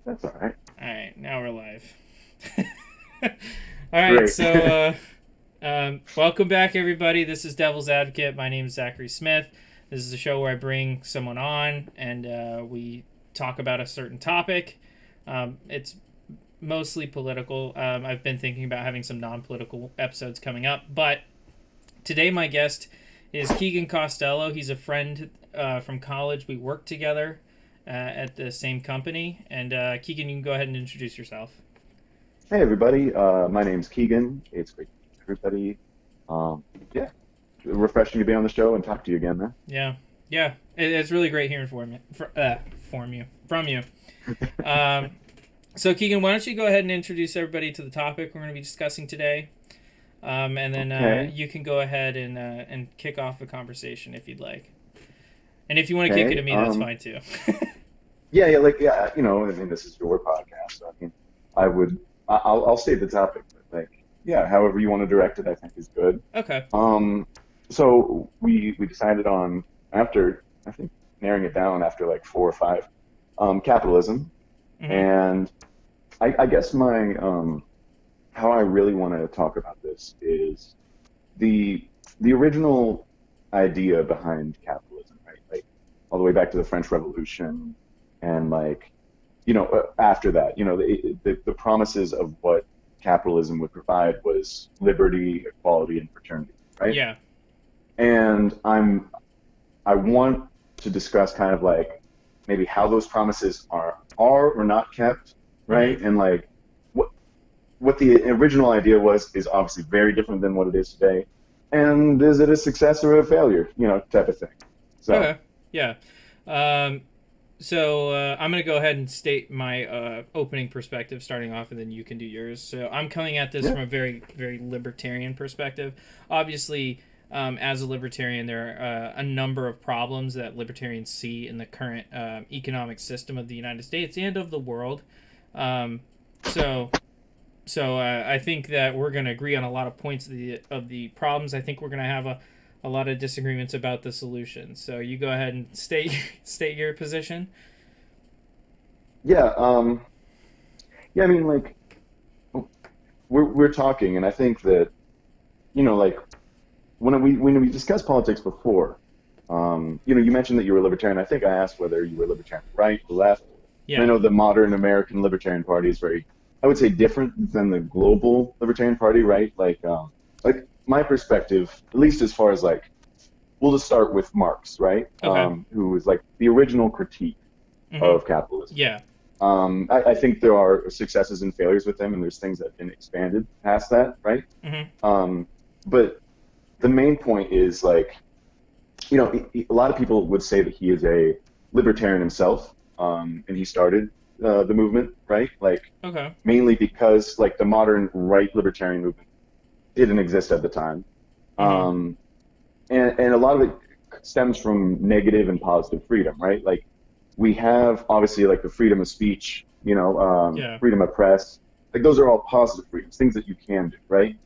That's all right. All right, now we're live. All right, Great. so welcome back, everybody. This is Devil's Advocate. My name is Zachary Smith. This is a show where I bring someone on and we talk about a certain topic. It's mostly political. I've been thinking about having some non-political episodes coming up, but today my guest is Keegan Costello. He's a friend from college. We worked together at the same company. And Keegan, you can go ahead and introduce yourself. Hey, everybody. My name's Keegan. It's great to meet everybody. Um, yeah, refreshing to be on the show and talk to you again, man. Yeah, yeah, it's really great hearing from you. Um, so Keegan, why don't you go ahead and introduce everybody to the topic we're going to be discussing today, and then Okay. you can go ahead and kick off the conversation if you'd like. And if you want to kick it Okay. to me, that's fine too. Yeah. I mean, this is your podcast. So, I mean, I'll state the topic, but yeah, however you want to direct it, I think is good. Okay. So we decided on after I think narrowing it down after like four or five, capitalism, Mm-hmm. and I guess my how I really want to talk about this is the the original idea behind capitalism, right? Like all the way back to the French Revolution, and after that, the promises of what capitalism would provide was liberty, equality, and fraternity, right? Yeah. And I want to discuss kind of like maybe how those promises are or not kept, right? Mm-hmm. And like what what the original idea was is obviously very different than what it is today. And is it a success or a failure, type of thing. So, Okay. Yeah. Um, So I'm going to go ahead and state my opening perspective starting off, and then you can do yours. So I'm coming at this yeah, from a very, very libertarian perspective. Obviously, as a libertarian, there are a number of problems that libertarians see in the current economic system of the United States and of the world. Um, so I think that we're going to agree on a lot of points of the problems. I think we're going to have a lot of disagreements about the solutions. So you go ahead and state state your position. yeah, yeah. I mean, like we're talking, and I think that like when we discussed politics before, you mentioned that you were a libertarian. I think I asked whether you were libertarian, right or left. And I Yeah. know the modern American Libertarian Party is very, I would say, different than the global Libertarian Party, right? Like my perspective, at least as far as like, we'll just start with Marx, right? Okay. Who was like the original critique Mm-hmm. of capitalism. Yeah. I think there are successes and failures with him, and there's things that have been expanded past that, right? Mm-hmm. But the main point is like, a lot of people would say that he is a libertarian himself, and he started the movement, right? Like Okay. mainly because like the modern right libertarian movement didn't exist at the time, Mm-hmm. um, and a lot of it stems from negative and positive freedom, right? Like we have obviously like the freedom of speech, Yeah. freedom of press, like those are all positive freedoms, things that you can do, right?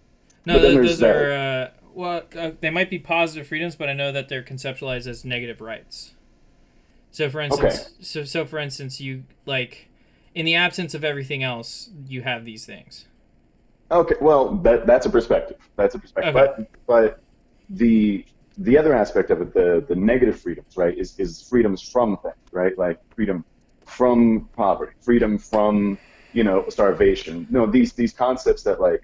No, But then there's those are that. they might be positive freedoms, but I know that they're conceptualized as negative rights. So for Okay, instance, for instance, you like in the absence of everything else, you have these things. okay, well that's a perspective. That's a perspective. Okay. But the other aspect of it, the negative freedoms, right, is freedoms from things, right? Like freedom from poverty, freedom from starvation. No, these concepts that like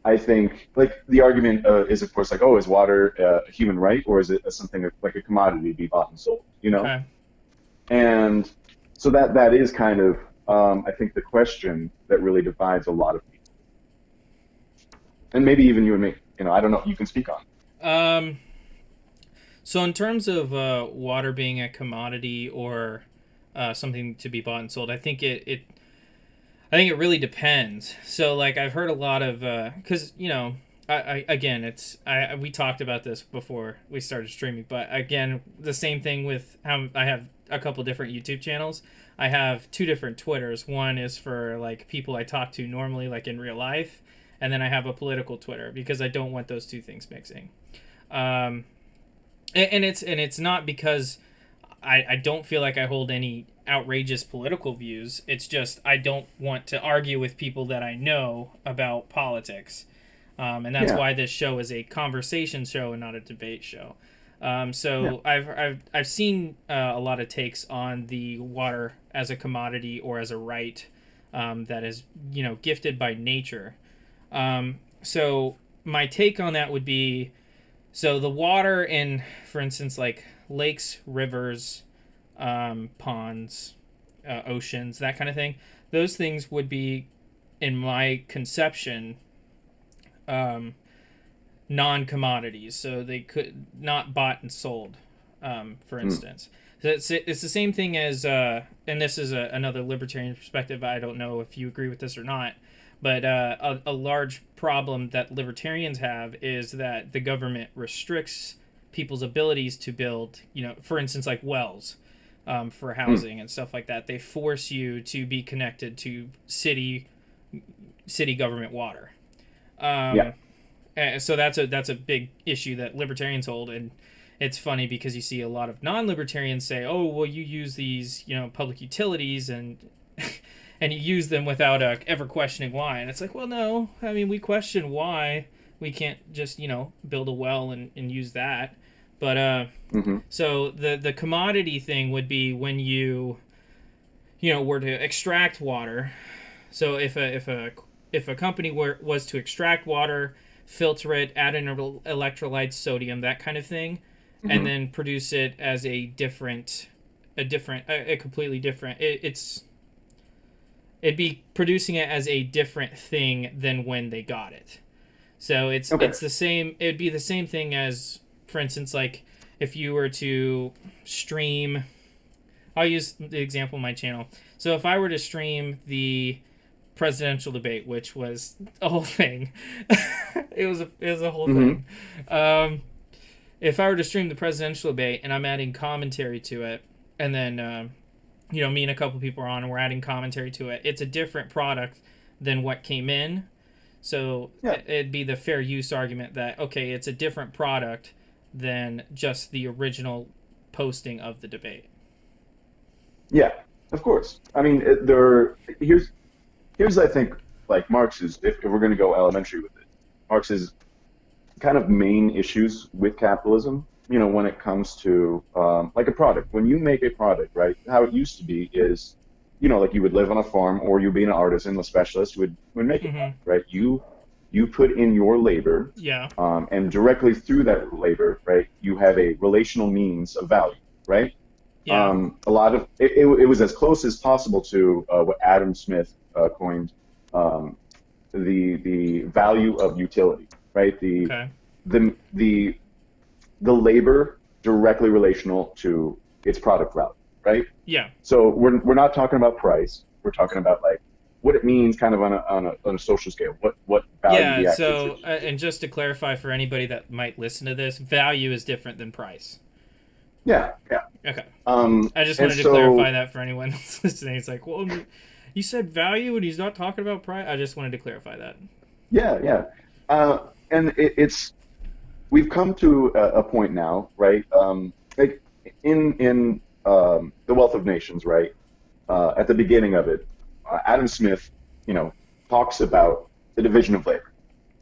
I think like the argument is of course like, oh, is water a human right, or is it something like a commodity to be bought and sold, Okay. And so that is kind of I think the question that really divides a lot of people, and maybe even you and me. I don't know. You can speak on. Um. So in terms of water being a commodity or something to be bought and sold, I think it really depends. So like I've heard a lot of because I again it's we talked about this before we started streaming, but again the same thing with how I have a couple different YouTube channels. I have two different Twitters. One is for like people I talk to normally, like in real life, and then I have a political Twitter because I don't want those two things mixing. Um, and it's not because I don't feel like I hold any outrageous political views. It's just I don't want to argue with people that I know about politics. And that's Yeah. why this show is a conversation show and not a debate show. Yeah. So I've seen a lot of takes on the water as a commodity or as a right that is gifted by nature. So my take on that would be so the water in, for instance, like lakes, rivers, ponds, oceans, that kind of thing. Those things would be, in my conception, non-commodities, so they could not bought and sold, for Mm. instance. So it's the same thing as, and this is another libertarian perspective. I don't know if you agree with this or not, but a large problem that libertarians have is that the government restricts people's abilities to build, for instance, like wells for Mm. housing and stuff like that. They force you to be connected to city government water. Yeah. So that's a big issue that libertarians hold, and it's funny because you see a lot of non-libertarians say, "Oh, well, you use these, public utilities and and you use them without ever questioning why." And it's like, well, no, I mean, we question why we can't just build a well and use that. But Hmm. so the commodity thing would be when you were to extract water. So if a company was to extract water, filter it, add in electrolytes, sodium, that kind of thing, and Hmm. then produce it as a completely different. It'd be producing it as a different thing than when they got it. So Okay. it's the same. It'd be the same thing as, for instance, like if you were to stream. I'll use the example of my channel. So if I were to stream the presidential debate, which was a whole thing, it was a whole Hmm. thing. Um, if I were to stream the presidential debate and I'm adding commentary to it, and then me and a couple people are on and we're adding commentary to it, it's a different product than what came in. So Yeah. it'd be the fair use argument that okay, it's a different product than just the original posting of the debate. Yeah. Of course. I mean, here's I think like Marx's, if we're going to go elementary with it, Marx's kind of main issues with capitalism, when it comes to like a product. When you make a product, right, how it used to be is, like you would live on a farm or you'd be an artisan, a specialist would make a Mm-hmm. product, right? You put in your labor, Yeah. and directly through that labor, right, you have a relational means of value, right? Yeah. A lot of it was as close as possible to what Adam Smith coined, um, the value of utility, right? Okay. The the labor directly relational to its product value, right? Yeah. So we're not talking about price. We're talking about like what it means, kind of on a social scale. What value Yeah. we actually So, produce. and just to clarify for anybody that might listen to this, value is different than price. Yeah, yeah. Okay. I just And wanted to clarify so that for anyone else listening. It's like, well, you said value and he's not talking about price. I just wanted to clarify that. yeah, yeah. And it's we've come to a point now, right? Like in the Wealth of Nations, right? At the beginning of it, Adam Smith, talks about the division of labor,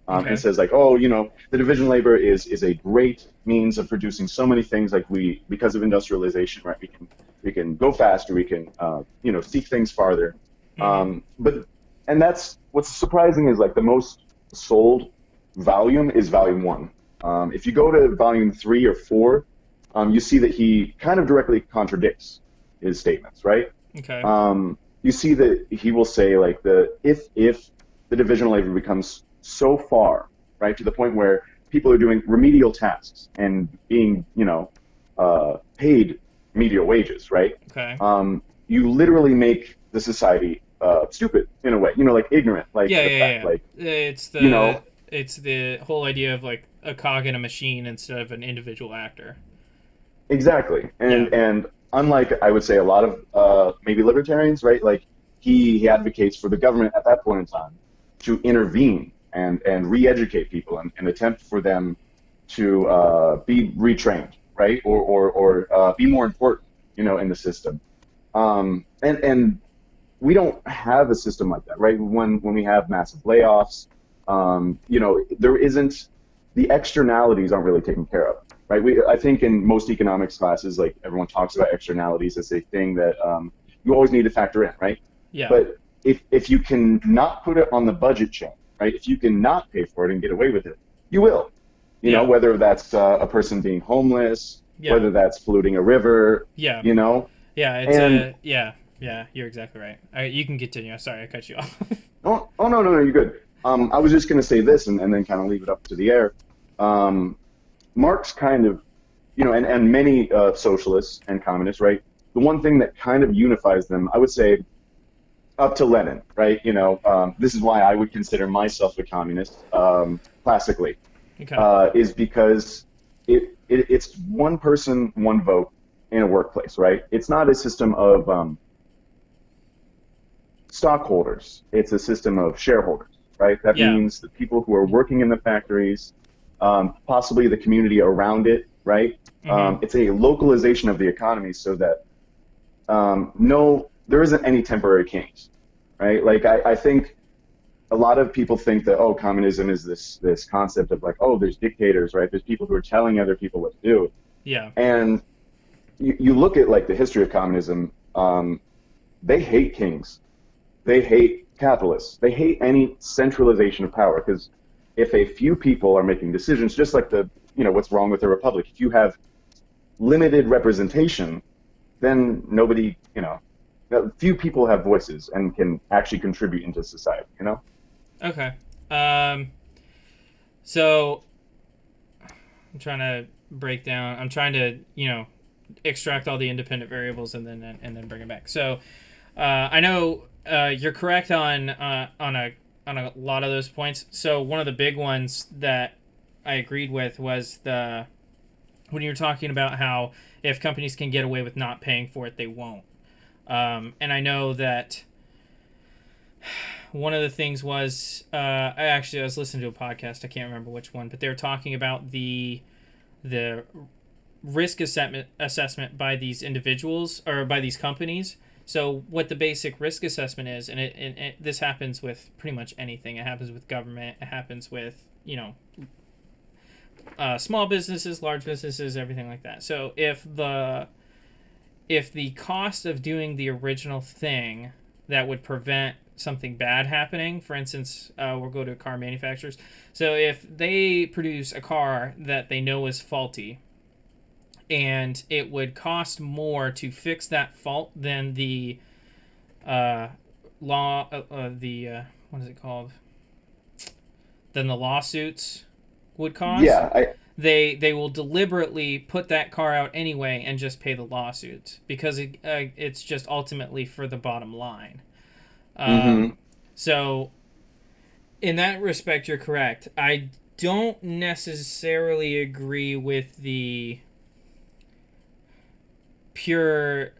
and Okay. says like, oh, the division of labor is a great means of producing so many things. Like because of industrialization, right? We can go faster. We can seek things farther. Mm-hmm. But and that's what's surprising is like the most sold volume is volume one. If you go to volume 3 or 4, you see that he kind of directly contradicts his statements, right? Okay. You see that he will say like if the divisional labor becomes so far, right, to the point where people are doing remedial tasks and being, paid remedial wages, right? Okay. You literally make the society stupid in a way, like ignorant, like Yeah, the yeah, fact, yeah. like It's you know, the whole idea of like a cog in a machine instead of an individual actor. exactly. Yeah. And unlike I would say a lot of maybe libertarians, right? Like he advocates for the government at that point in time to intervene and re-educate people and attempt for them to be retrained, right? Or be more important, in the system. And we don't have a system like that, right? When we have massive layoffs, there isn't the externalities aren't really taken care of, right? I think in most economics classes, like everyone talks about externalities as a thing that you always need to factor in, right? Yeah. But if you can not put it on the budget check, right? If you can not pay for it and get away with it, you will. Yeah. Whether that's a person being homeless, Yeah. whether that's polluting a river, Yeah. you know, Yeah. It's and a yeah. Yeah. You're exactly right. You can continue. Sorry, I cut you off. oh no, no, no, you're good. I was just going to say this and then kind of leave it up to the air. Um, Marx kind of, and many socialists and communists, right? The one thing that kind of unifies them, I would say, up to Lenin, right? This is why I would consider myself a communist, classically, Okay. is because it's one person, one vote in a workplace, right? It's not a system of stockholders. It's a system of shareholders, right? That Yeah. means the people who are working in the factories, possibly the community around it, right? Mm-hmm. It's a localization of the economy so that no, there isn't any temporary kings, right? Like I think a lot of people think that communism is this concept of like there's dictators, right? There's people who are telling other people what to do, Yeah. and you look at like the history of communism. They hate kings, they hate capitalists, they hate any centralization of power because if a few people are making decisions, just like what's wrong with the republic, if you have limited representation, then nobody, few people have voices and can actually contribute into society. Okay. Um. So I'm trying to break down. I'm trying to extract all the independent variables and then bring it back. So I know you're correct on a lot of those points. So one of the big ones that I agreed with was when you were talking about how if companies can get away with not paying for it, they won't. And I know that one of the things was I was listening to a podcast. I can't remember which one, but they were talking about the risk assessment by these individuals or by these companies. So what the basic risk assessment is, and this happens with pretty much anything. It happens with government. It happens with small businesses, large businesses, everything like that. So if the cost of doing the original thing that would prevent something bad happening, for instance, we'll go to car manufacturers. So if they produce a car that they know is faulty, and it would cost more to fix that fault than the what is it called? Than the lawsuits would cost. Yeah, They will deliberately put that car out anyway and just pay the lawsuits because it's just ultimately for the bottom line. hmm So in that respect, you're correct. I don't necessarily agree with the pure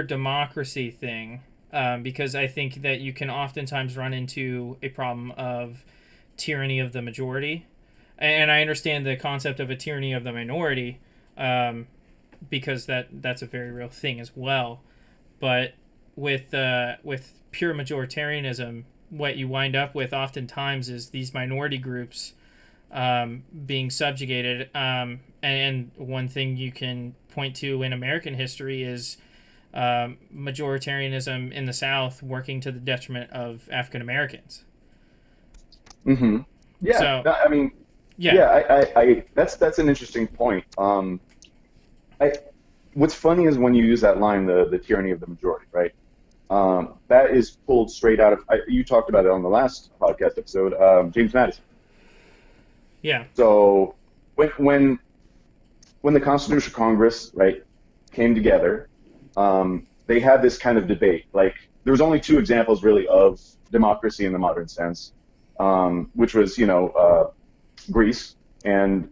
democracy thing, because I think that you can oftentimes run into a problem of tyranny of the majority, and I understand the concept of a tyranny of the minority, because that's a very real thing as well. But with pure majoritarianism, what you wind up with oftentimes is these minority groups being subjugated. And one thing you can point to in American history is majoritarianism in the South working to the detriment of African Americans. hmm Yeah, So I mean, yeah, yeah, that's an interesting point. I what's funny is when you use that line, the tyranny of the majority, right? That is pulled straight out of. You talked about it on the last podcast episode, James Madison. yeah, So when the Constitutional Congress, right, came together, they had this kind of debate. Like there was only two examples really of democracy in the modern sense, which was Greece and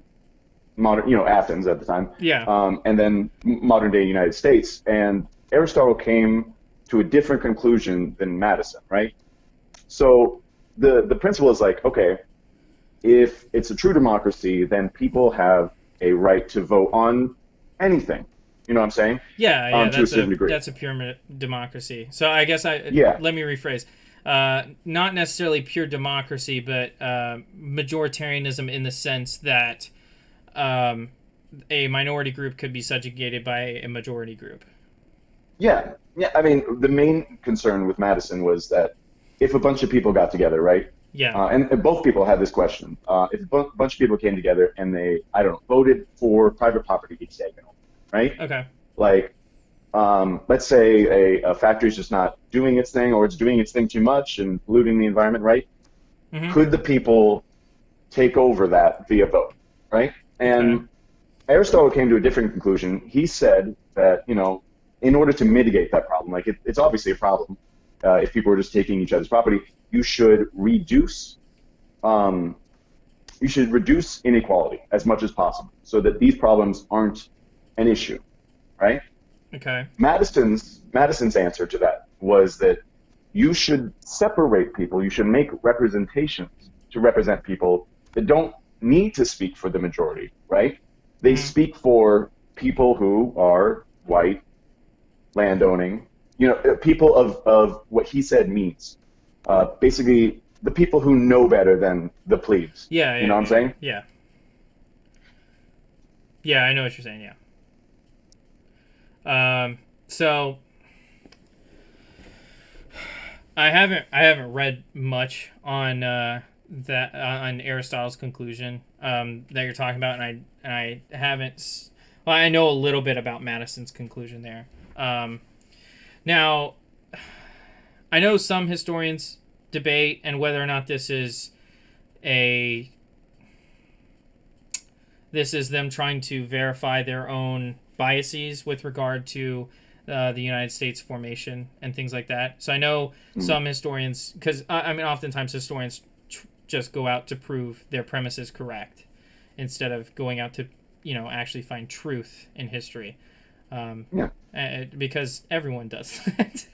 modern Athens at the time, yeah, and then modern day United States. And Aristotle came to a different conclusion than Madison, right? So the principle is like, okay, if it's a true democracy, then people have a right to vote on anything, You know what I'm saying? Yeah, yeah, To a certain degree. that's a pure democracy. So I guess Yeah, let me rephrase. Not necessarily pure democracy, but majoritarianism in the sense that um, a minority group could be subjugated by a majority group. yeah, yeah. I mean, the main concern with Madison was that if a bunch of people got together, right? Yeah. And both people had this question. If a bunch of people came together and they, I don't know, voted for private property to be taken over, right? Okay. Like, let's say a factory is just not doing its thing, or it's doing its thing too much and polluting the environment, right? Mm-hmm. Could the people take over that via vote, right? Okay. And Aristotle came to a different conclusion. He said that, in order to mitigate that problem, like it's obviously a problem if people are just taking each other's property, you should reduce um, you should reduce inequality as much as possible so that these problems aren't an issue, right? Okay. Madison's answer to that was that you should separate people. You should make representations to represent people that don't need to speak for the majority, right? They Mm-hmm. speak for people who are white, landowning, people of what he said means. Basically, the people who know better than the plebes. Yeah, You yeah, know what I'm yeah, saying? yeah. Yeah, I know what you're saying. Yeah. So I haven't read much on that on Aristotle's conclusion that you're talking about, and I haven't. Well, I know a little bit about Madison's conclusion there. Now, I know some historians debate and whether or not a this is them trying to verify their own biases with regard to the United States formation and things like that. So I know Mm. some historians, because I mean, oftentimes historians just go out to prove their premise is correct instead of going out to actually find truth in history, Yeah, because everyone does that.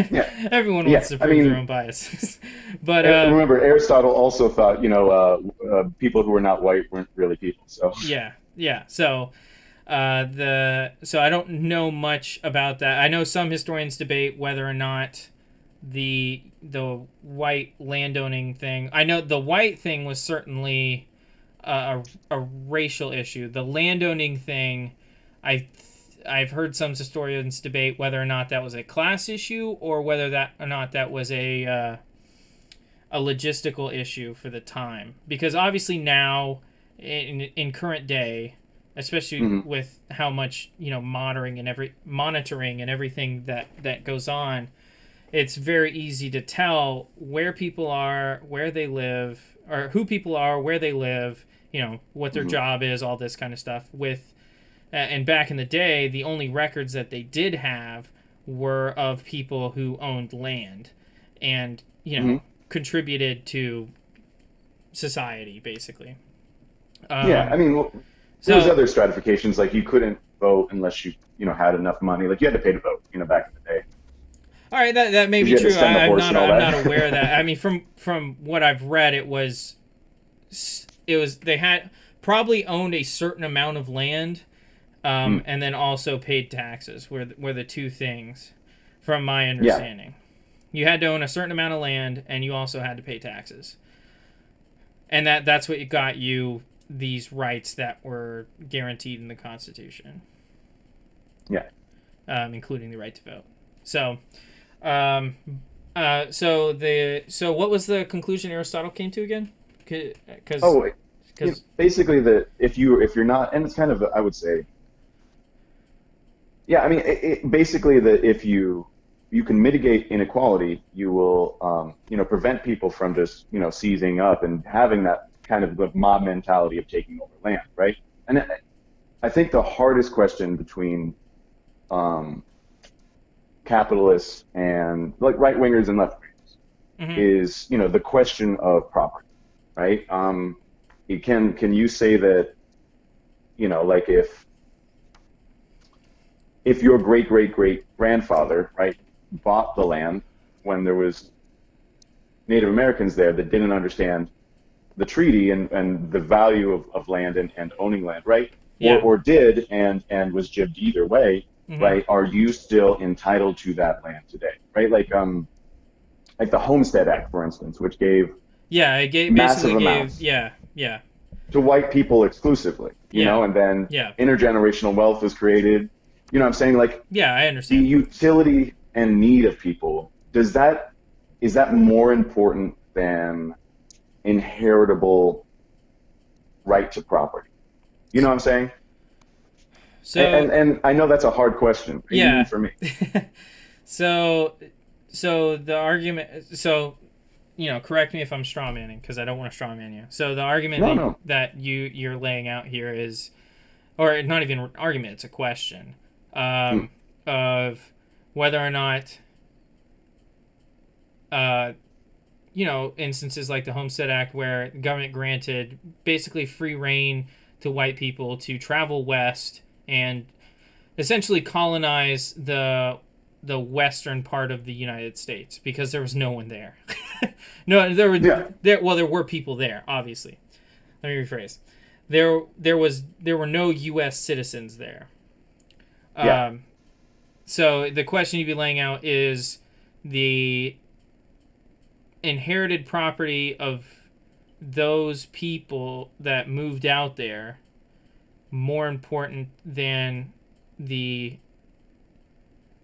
yeah, Everyone yeah. wants to I prove their mean, own biases, but remember, Aristotle also thought, people who were not white weren't really people. So, yeah, yeah. So so I don't know much about that. I know some historians debate whether or not the white landowning thing. I know the white thing was certainly a racial issue. The landowning thing, I I've heard some historians debate whether or not that was a class issue or whether that or not that was a logistical issue for the time. Because obviously now, in current day, especially mhm, with how much monitoring and everything that goes on, it's very easy to tell where people are, where they live, or who people are, where they live. What their mhm. job is, all this kind of stuff. And back in the day, the only records that they did have were of people who owned land, and Hmm. contributed to society basically. Yeah, I Um, mean, there was so other stratifications, like you couldn't vote unless you had enough money. Like you had to pay to vote, back in the day, all right, that may because be you had to true. send the horse and all I'm not aware of that. that. I mean, from what I've read, it was they had probably owned a certain amount of land, Mm, and then also paid taxes. Were the two things, from my yeah, understanding. You had to own a certain amount of land, and you also had to pay taxes, and that's what got you these rights that were guaranteed in the Constitution, yeah. including the right to vote. So, um, so what was the conclusion Aristotle came to again? Because Oh, basically that if you're not, and it's kind of, I would say, yeah. I mean, basically that if you can mitigate inequality, you will prevent people from just seizing up and having that kind of the mob mentality of taking over land, right? And I think the hardest question between um, capitalists and like right wingers and left wingers hmm is the question of property, right? Can you say that like if your great great great grandfather, right, bought the land when there was Native Americans there that didn't understand the treaty and the value of land and owning land, right? Yeah. or did and was jibbed either way, Hmm. right? Are you still entitled to that land today, right? Like the Homestead Act, for instance, which gave Yeah. It massive basically gave. amounts Yeah. Yeah. to white people exclusively, Yeah. and then Yeah. intergenerational wealth was created. You know what I'm saying? Like Yeah. I the understand. utility and need of people, is that more important than inheritable right to property? You know what I'm saying? So And I know that's a hard question, even yeah. for me. so so the argument. So correct me if I'm strawmanning because I don't want to strawman you. So the argument No, no. that you're laying out here is, or not even an argument, it's a question Hmm. of whether or not, uh, instances like the Homestead Act where the government granted basically free reign to white people to travel west and essentially colonize the western part of the United States because there was no one there. No, Yeah, there were people there, obviously. Let me rephrase. There were no U.S. citizens there. yeah, Um, so the question you'd be laying out is the inherited property of those people that moved out there more important than the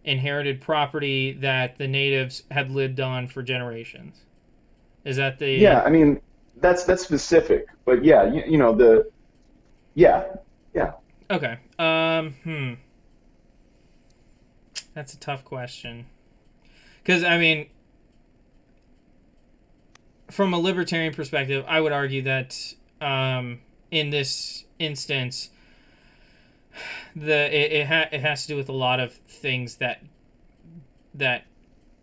inherited property that the natives had lived on for generations. Is that yeah. the I mean, that's specific, but yeah, the yeah, yeah. okay? That's a tough question because I mean, from a libertarian perspective, I would argue that in this instance, it has to do with a lot of things that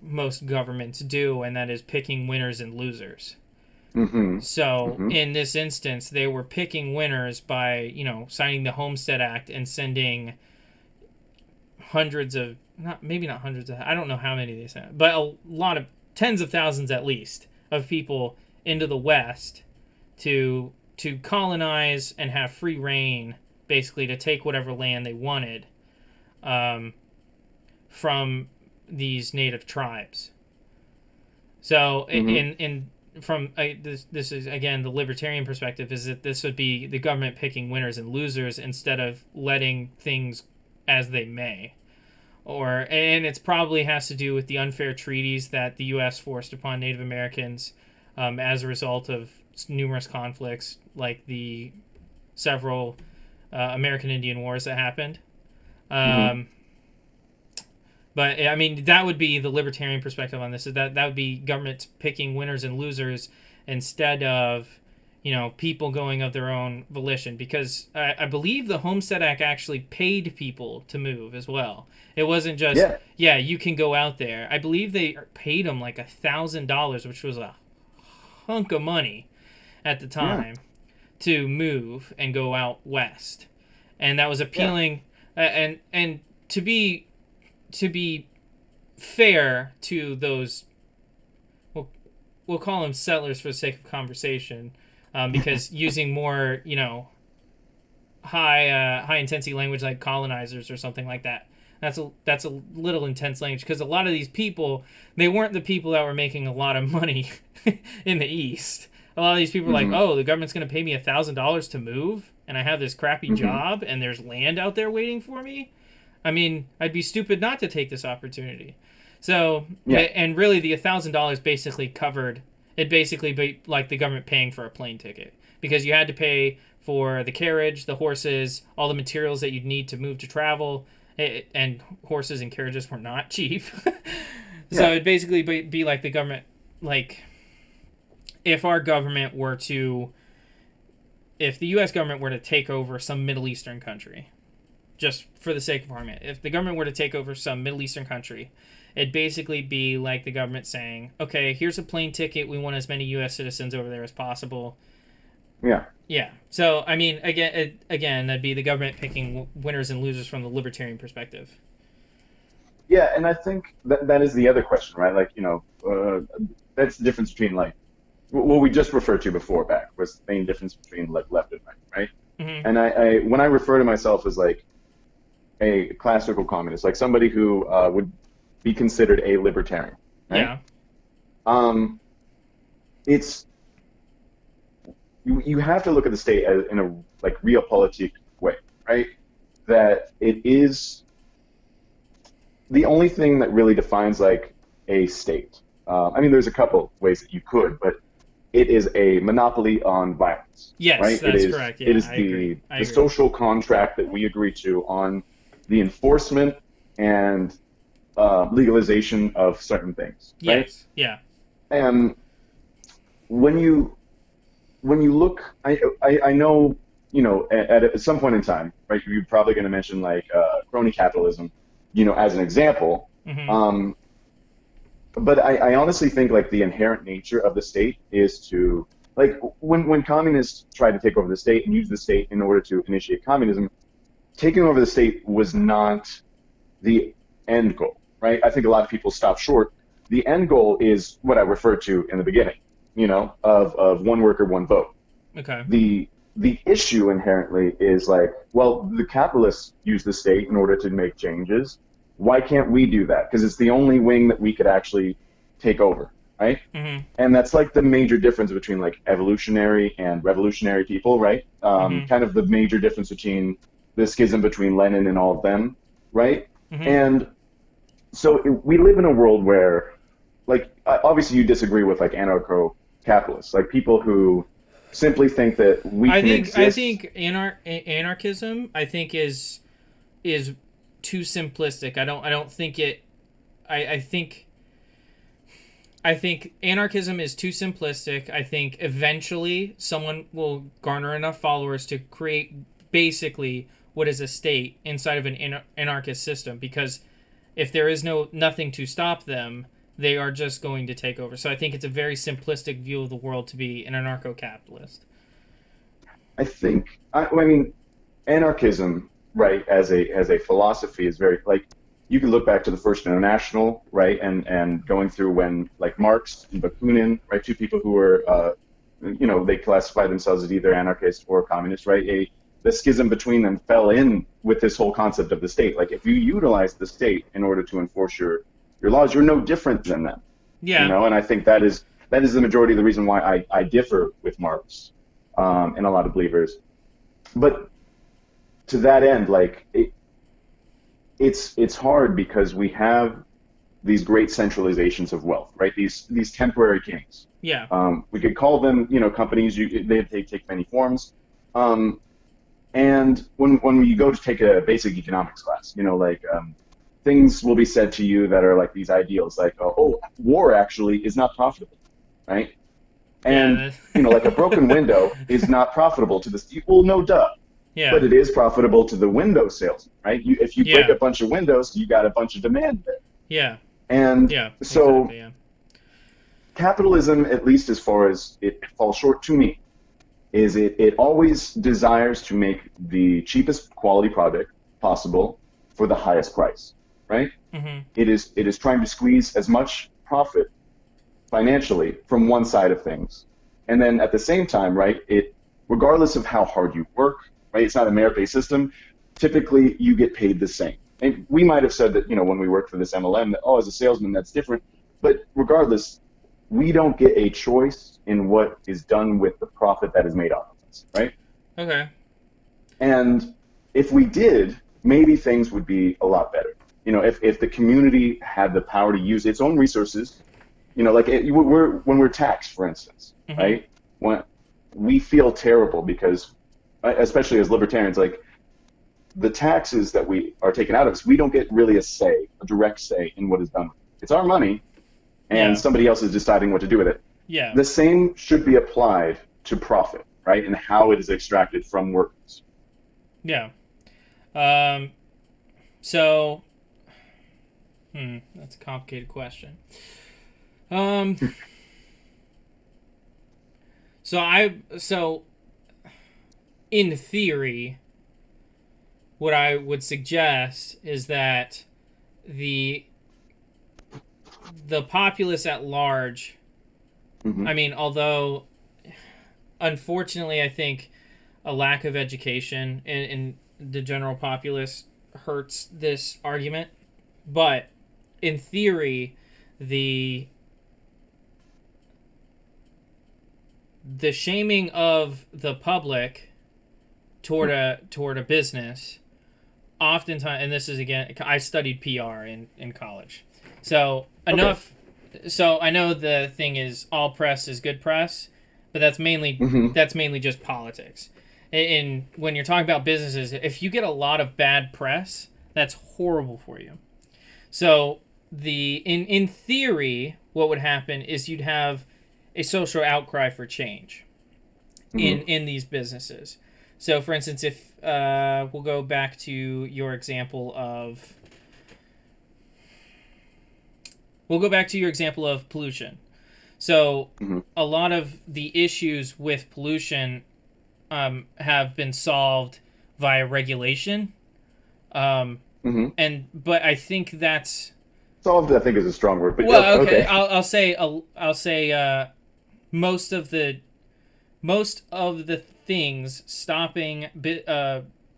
most governments do, and that is picking winners and losers. Mm-hmm. So Mm-hmm. in this instance, they were picking winners by signing the Homestead Act and sending hundreds of, not maybe not hundreds of, I don't know how many they sent, but a lot of tens of thousands at least of people into the West to colonize and have free reign, basically to take whatever land they wanted um, from these native tribes. So Mm-hmm. in from this is again the libertarian perspective is that this would be the government picking winners and losers instead of letting things as they may. And it's probably has to do with the unfair treaties that the U.S. forced upon Native Americans as a result of numerous conflicts, like the several American Indian Wars that happened. Mm-hmm. Um, but I mean, that would be the libertarian perspective on this. Is that would be governments picking winners and losers instead of people going of their own volition, because I believe the Homestead Act actually paid people to move as well. It wasn't just, Yeah, yeah, you can go out there. I believe they paid them like $1,000, which was a hunk of money at the yeah, time, to move and go out west, and that was yeah. appealing. And to be fair to those, we'll, we'll call them settlers for the sake of conversation, because using more high intensity language like colonizers or something like that, that's a little intense language, because a lot of these people, they weren't the people that were making a lot of money in the East. A lot of these people are like, Mm-hmm. oh, the government's going to pay me $1,000 to move, and I have this crappy Mm-hmm. job, and there's land out there waiting for me. I mean, I'd be stupid not to take this opportunity. So, Yeah. and really, the $1,000 basically covered it. Basically, be like the government paying for a plane ticket, because you had to pay for the carriage, the horses, all the materials that you'd need to move to travel, and horses and carriages were not cheap. So Yeah. it'd basically be like the government, like if our government were to, if the U.S. government were to take over some Middle Eastern country, just for the sake of argument, if the government were to take over some Middle Eastern country, it'd basically be like the government saying, okay, here's a plane ticket. We want as many U.S. citizens over there as possible. Yeah. Yeah. So, I mean, again, that'd be the government picking winners and losers from the libertarian perspective. Yeah, and I think that is the other question, right? Like, that's the difference between like what we just referred to before back was the main difference between like left and right, right? Mm-hmm. And I when I refer to myself as like a classical communist, like somebody who would be considered a libertarian, right? Yeah. Um, it's you have to look at the state as, in a like realpolitik way, right? That it is the only thing that really defines like a state. I mean, there's a couple ways that you could, but it is a monopoly on violence, Yes, right? that's correct. It Yeah, is I agree. I the agree. social contract that we agree to on the enforcement and legalization of certain things, right? Yes. Yeah. And when you look, I know at some point in time, right? You're probably going to mention like crony capitalism, as an example. Mm-hmm. Um, but I honestly think like the inherent nature of the state is to like when communists tried to take over the state and use the state in order to initiate communism, taking over the state was not the end goal, right? I think a lot of people stop short. The end goal is what I referred to in the beginning, of one worker, one vote. Okay. The issue inherently is like, well, the capitalists use the state in order to make changes. Why can't we do that? Because it's the only wing that we could actually take over, right? Mm-hmm. And that's like the major difference between like evolutionary and revolutionary people, right? Mm-hmm. Kind of the major difference between the schism between Lenin and all of them, right? Mm-hmm. And so we live in a world where, like, obviously you disagree with like anarcho-capitalists, like people who simply think that we I can think I exist. think anarchism I think is too simplistic. I don't think it. I think anarchism is too simplistic. I think eventually someone will garner enough followers to create basically what is a state inside of an anarchist system, because if there is nothing to stop them, they are just going to take over. So I think it's a very simplistic view of the world to be an anarcho-capitalist. I mean, anarchism, right, as a philosophy is very like you can look back to the First International, right, and going through when like Marx and Bakunin, right, two people who were, they classify themselves as either anarchist or communist, right? The schism between them fell in with this whole concept of the state. Like if you utilize the state in order to enforce your laws, you're no different than them, Yeah. And I think that is the majority of the reason why I differ with Marx and a lot of believers. But to that end, like it's hard because we have these great centralizations of wealth, right? These temporary kings. Yeah. We could call them, companies. They take many forms. Um, and when you go to take a basic economics class, things will be said to you that are like these ideals, like oh, war actually is not profitable, right? And Yeah. like a broken window is not profitable to this. Well, no, duh. Yeah. But it is profitable to the window salesman, right? If you break Yeah. a bunch of windows, you got a bunch of demand there. Yeah. And Yeah. so Exactly. Yeah. capitalism, at least as far as it falls short to me, is it always desires to make the cheapest quality product possible for the highest price, right? Mm-hmm. It is trying to squeeze as much profit financially from one side of things. And then at the same time, right, regardless of how hard you work, right, it's not a merit-based system, typically you get paid the same. And we might have said that, when we worked for this MLM, that, oh, as a salesman, that's different. But regardless, we don't get a choice in what is done with the profit that is made off of us, right? Okay. And if we did, maybe things would be a lot better. If the community had the power to use its own resources, like when we're taxed, for instance, Mm-hmm. right? When we feel terrible because, especially as libertarians, like the taxes that we are taken out of us, we don't get really a direct say in what is done with it. It's our money, and Yeah. somebody else is deciding what to do with it. Yeah. The same should be applied to profit, right, and how it is extracted from workers. Yeah. Um. So. That's a complicated question. Um. So in theory, what I would suggest is that the the populace at large. Hmm. I mean, although unfortunately, I think a lack of education in the general populace hurts this argument, but in theory, the the shaming of the public toward a business oftentimes, and this is again, I studied PR in college, so enough. So I know the thing is all press is good press, but Hmm. that's mainly just politics. And when you're talking about businesses, if you get a lot of bad press, that's horrible for you. So in theory, what would happen is you'd have a social outcry for change Hmm. in these businesses. So, for instance, if we'll go back to your example of pollution. So, Hmm. a lot of the issues with pollution have been solved via regulation, Hmm. but I think that's Solved, I think, is a strong word, but well, okay. okay. I'll say most of the things stopping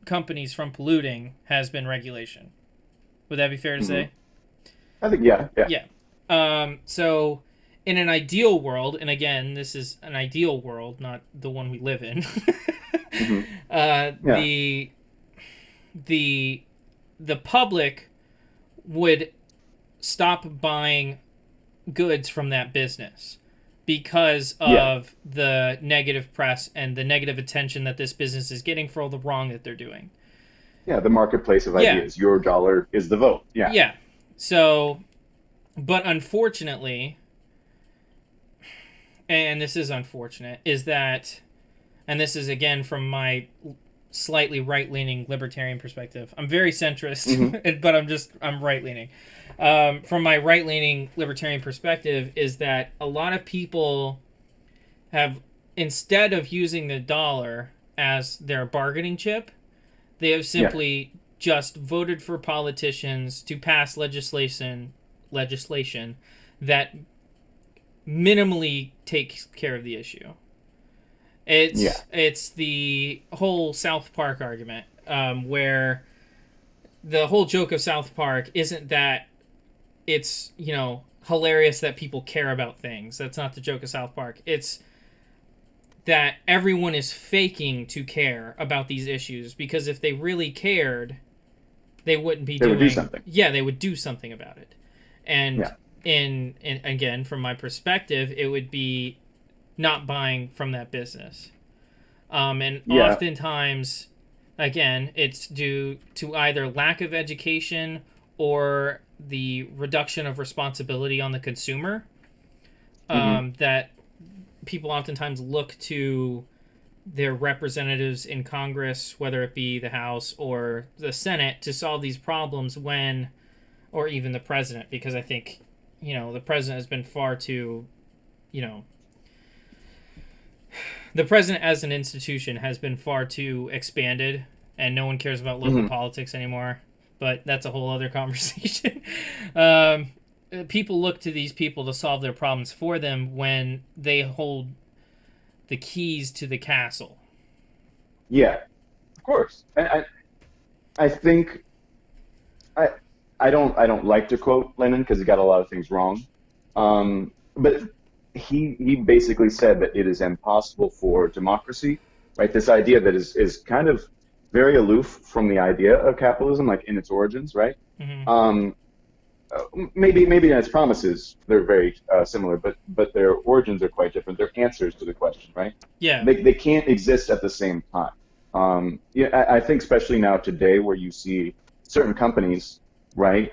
companies from polluting has been regulation. Would that be fair to Hmm. say? I think, yeah, yeah. Yeah. So, in an ideal world, and again, this is an ideal world, not the one we live in. Hmm. uh, Yeah, the the public would stop buying goods from that business because yeah, of the negative press and the negative attention that this business is getting for all the wrong that they're doing. yeah. The marketplace of Yeah, ideas. Your dollar is the vote. Yeah. yeah. So, but unfortunately, and this is unfortunate, is that, and this is again from my slightly right leaning libertarian perspective. I'm very Hmm. centrist, but I'm right leaning. From my right leaning libertarian perspective, is that a lot of people have, instead of using the dollar as their bargaining chip, they have Yeah, simply just voted for politicians to pass legislation that minimally takes care of the issue. yeah, It's the whole South Park argument, where the whole joke of South Park isn't that it's hilarious that people care about things. That's not the joke of South Park. It's that everyone is faking to care about these issues, because if they really cared, they wouldn't be they would do doing, something. yeah, they would do something about it. And Yeah, in again, from my perspective, it would be not buying from that business. And yeah. oftentimes, again, it's due to either lack of education or the reduction of responsibility on the consumer, Hmm. that people oftentimes look to their representatives in Congress, whether it be the House or the Senate, to solve these problems when, or even the president, because I think, the president has been far too, you know, the president as an institution has been far too expanded, and no one cares about local Hmm. politics anymore. But that's a whole other conversation. People look to these people to solve their problems for them when they hold the keys to the castle. Yeah, of course. I think I I don't like to quote Lenin because he got a lot of things wrong. But he basically said that it is impossible for democracy, right? This idea that is kind of very aloof from the idea of capitalism, like in its origins, right? Mm-hmm. Um, maybe in its promises they're very similar, but their origins are quite different. They're answers to the question, right? Yeah, They can't exist at the same time. Yeah, I think especially now today, where you see certain companies, right?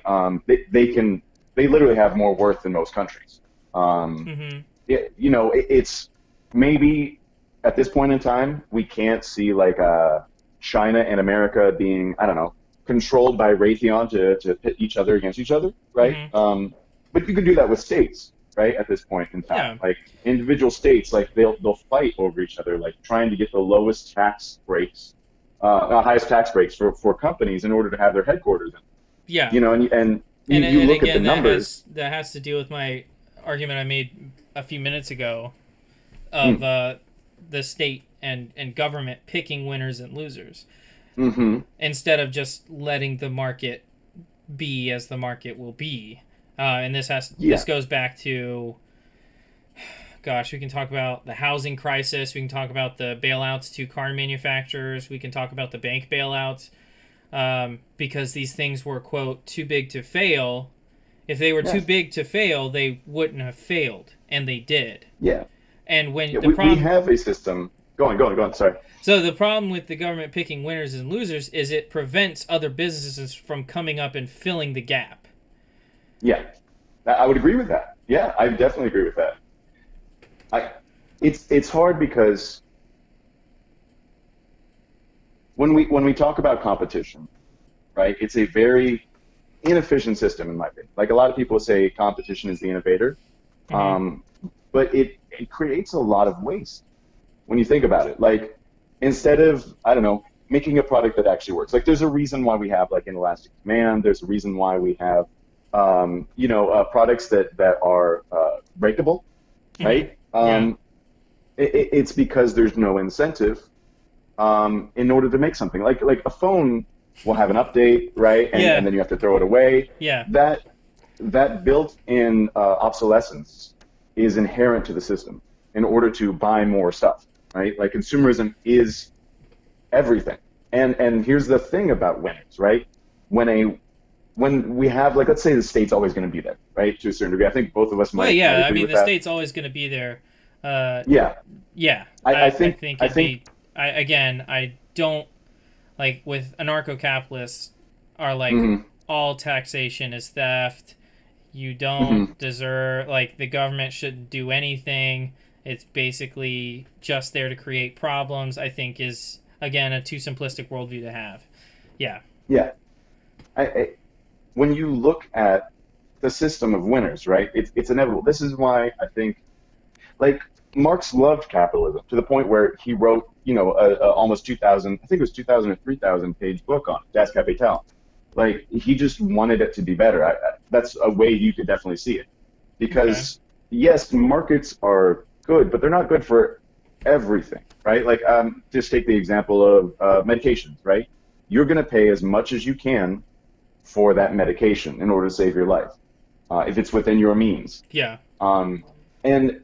They literally have more worth than most countries. Um, mm-hmm. it's maybe at this point in time we can't see like China and America being, I don't know, controlled by Raytheon to pit each other against each other, right? Mm-hmm. But you can do that with states, right? At this point in time, Yeah, like individual states, like they'll fight over each other, like trying to get the lowest tax breaks, highest tax breaks for companies in order to have their headquarters in. yeah. And And you look at the again, numbers. that has to deal with my argument I made a few minutes ago Mm, of the state and government picking winners and losers Mm-hmm. instead of just letting the market be as the market will be. And this Yeah. goes back to, gosh, we can talk about the housing crisis. We can talk about the bailouts to car manufacturers. We can talk about the bank bailouts, because these things were, quote, too big to fail. If they were too Yes. big to fail, they wouldn't have failed, and they did. Yeah. And when Yeah. the We problem, have a system. Go on. Sorry. so the problem with the government picking winners and losers is it prevents other businesses from coming up and filling the gap. Yeah. I would agree with that. Yeah, I definitely agree with that. I, it's hard because when we talk about competition, right? It's a very inefficient system in my opinion. Like a lot of people say, competition is the innovator, Mm-hmm. but it creates a lot of waste when you think about it. Like instead of, I don't know, making a product that actually works. Like there's a reason why we have like inelastic demand. There's a reason why we have products that are breakable, Mm-hmm. right? Yeah. It's because there's no incentive in order to make something. Like a phone will have an update, right? And Yeah. then you have to throw it away. Yeah. That that built-in obsolescence is inherent to the system in order to buy more stuff, right? Like consumerism is everything. And here's the thing about winners, right? When a when we have like let's say the state's always going to be there, right? To a certain degree, I think both of us Well, might yeah. I agree mean, with the that. state's always going to be there. Uh, Yeah, yeah. I I think think I it'd think be. I don't like with anarcho-capitalists are like mhm, all taxation is theft. You don't mhm. deserve, like, the government shouldn't do anything. It's basically just there to create problems. I think is again a too simplistic worldview to have. Yeah. Yeah. I when you look at the system of winners, right? It's inevitable. This is why I think like Marx loved capitalism to the point where he wrote, a almost 2000, I think it was 2000 or 3000 page book on it, Das Kapital. Like he just wanted it to be better. That's a way you could definitely see it Okay. because yes, markets are good, but they're not good for everything, right? Like just take the example of medications, right? You're going to pay as much as you can for that medication in order to save your life, if it's within your means. Yeah. And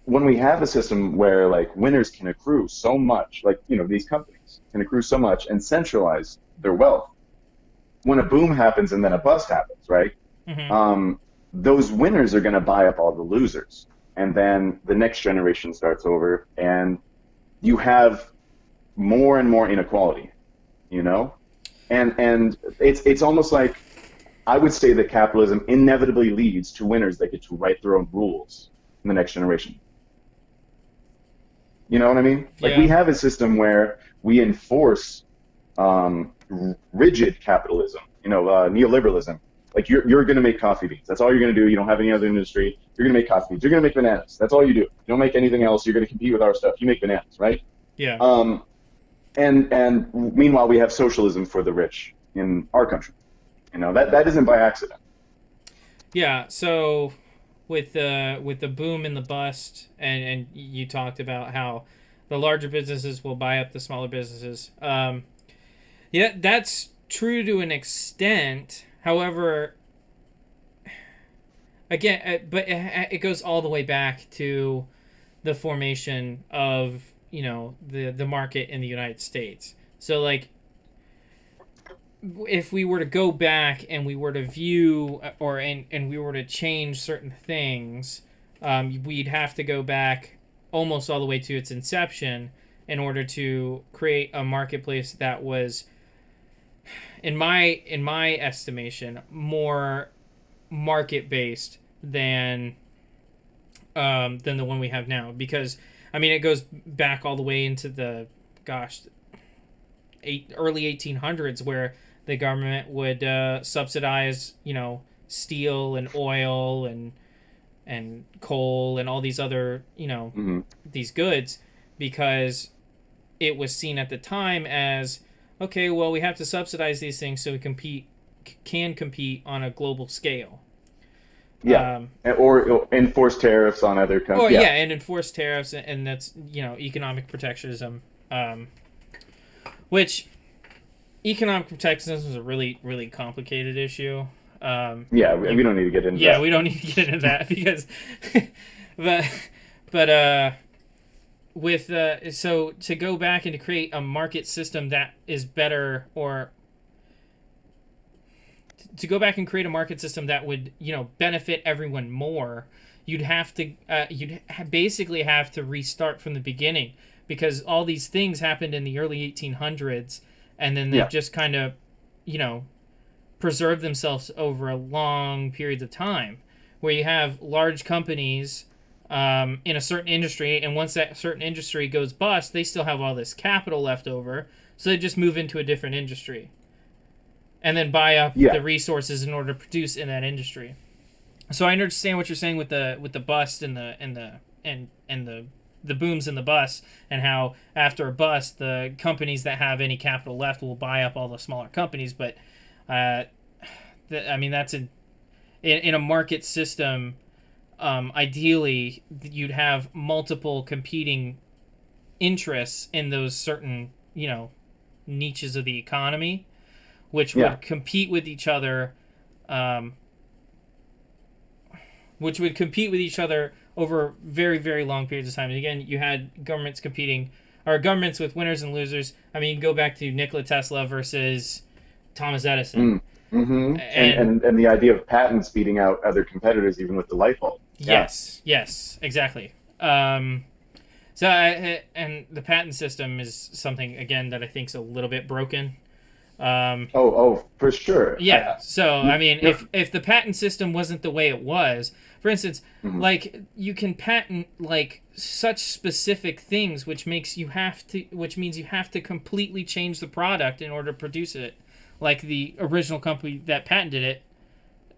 when we have a system where like winners can accrue so much, like these companies can accrue so much and centralize their wealth, when a boom happens and then a bust happens, right? Mm-hmm. Um, those winners are going to buy up all the losers, and then the next generation starts over, and you have more and more inequality, you know, and it's almost like I would say that capitalism inevitably leads to winners that get to write their own rules in the next generation. You know what I mean? Like we Yeah. have a system where we enforce rigid capitalism, neoliberalism. Like you're going to make coffee beans. That's all you're going to do. You don't have any other industry. You're going to make coffee beans. You're going to make bananas. That's all you do. You don't make anything else. You're going to compete with our stuff. You make bananas, right? Yeah. Um, and meanwhile, we have socialism for the rich in our country. That isn't by accident. Yeah. So with the boom and the bust, and you talked about how the larger businesses will buy up the smaller businesses. Yeah, that's true to an extent. However, again, but it goes all the way back to the formation of the market in the United States. So like if we were to go back and we were to view and we were to change certain things, we'd have to go back almost all the way to its inception in order to create a marketplace that was, in my estimation, more market based than the one we have now. Because I mean, it goes back all the way into the, gosh, early 1800s, where the government would subsidize, steel and oil and coal and all these other, Hmm. these goods, because it was seen at the time as, okay, well, we have to subsidize these things so we can compete on a global scale. Yeah. Or enforce tariffs on other Or countries. yeah, Yeah. and enforce tariffs, and that's economic protectionism, um, which economic protectionism is a really really complicated issue. Yeah. We You don't need to get into Yeah, that. we don't need to get into that because, but but with so to go back and to create a market system that is better, or to go back and create a market system that would benefit everyone more, basically have to restart from the beginning, because all these things happened in the early 1800s, and then they've Yeah. just kind of you know preserved themselves over a long periods of time, where you have large companies in a certain industry, and once that certain industry goes bust, they still have all this capital left over, so they just move into a different industry and then buy up the Yeah. resources in order to produce in that industry. So I understand what you're saying with the bust and the booms in the bust, and how after a bust the companies that have any capital left will buy up all the smaller companies. But uh, I mean, that's in a market system. Ideally, you'd have multiple competing interests in those certain niches of the economy, which Yeah. would compete with each other, um, over very very long periods of time. And again, you had governments competing, or governments with winners and losers. I mean, you can go back to Nikola Tesla versus Thomas Edison, Mm. Hmm. And, and and and the idea of patents beating out other competitors, even with the light bulb. Yeah. yes, exactly. So and the patent system is something again that I think is a little bit broken. Um, Oh, for sure. Yeah. So I mean, No. if the patent system wasn't the way it was, for instance, Mhm. like you can patent like such specific things, which means you have to completely change the product in order to produce it, like the original company that patented it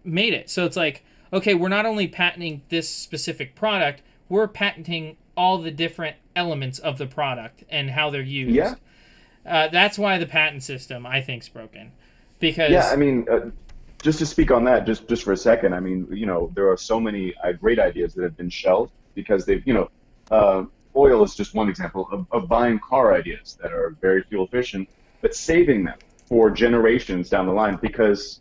made it. So it's like, okay, we're not only patenting this specific product, we're patenting all the different elements of the product and how they're Yeah. used. That's why the patent system, I think, is broken, Yeah. I because mean, just to speak on that, just for a second. I mean, there are so many great ideas that have been shelved because they've, uh, oil is just one example of buying car ideas that are very fuel efficient, but saving them for generations down the line because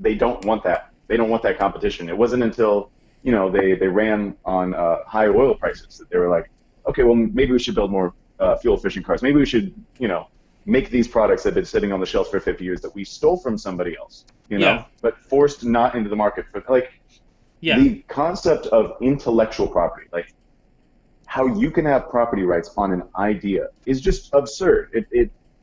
they don't want that. They don't want that competition. It wasn't until they ran on high oil prices that they were like, okay, well maybe we should build more fuel efficient cars. Maybe we should make these products that have been sitting on the shelves for 50 years that we stole from somebody else, yeah, but forced not into the market for like yeah, the concept of intellectual property, like how you can have property rights on an idea is just absurd.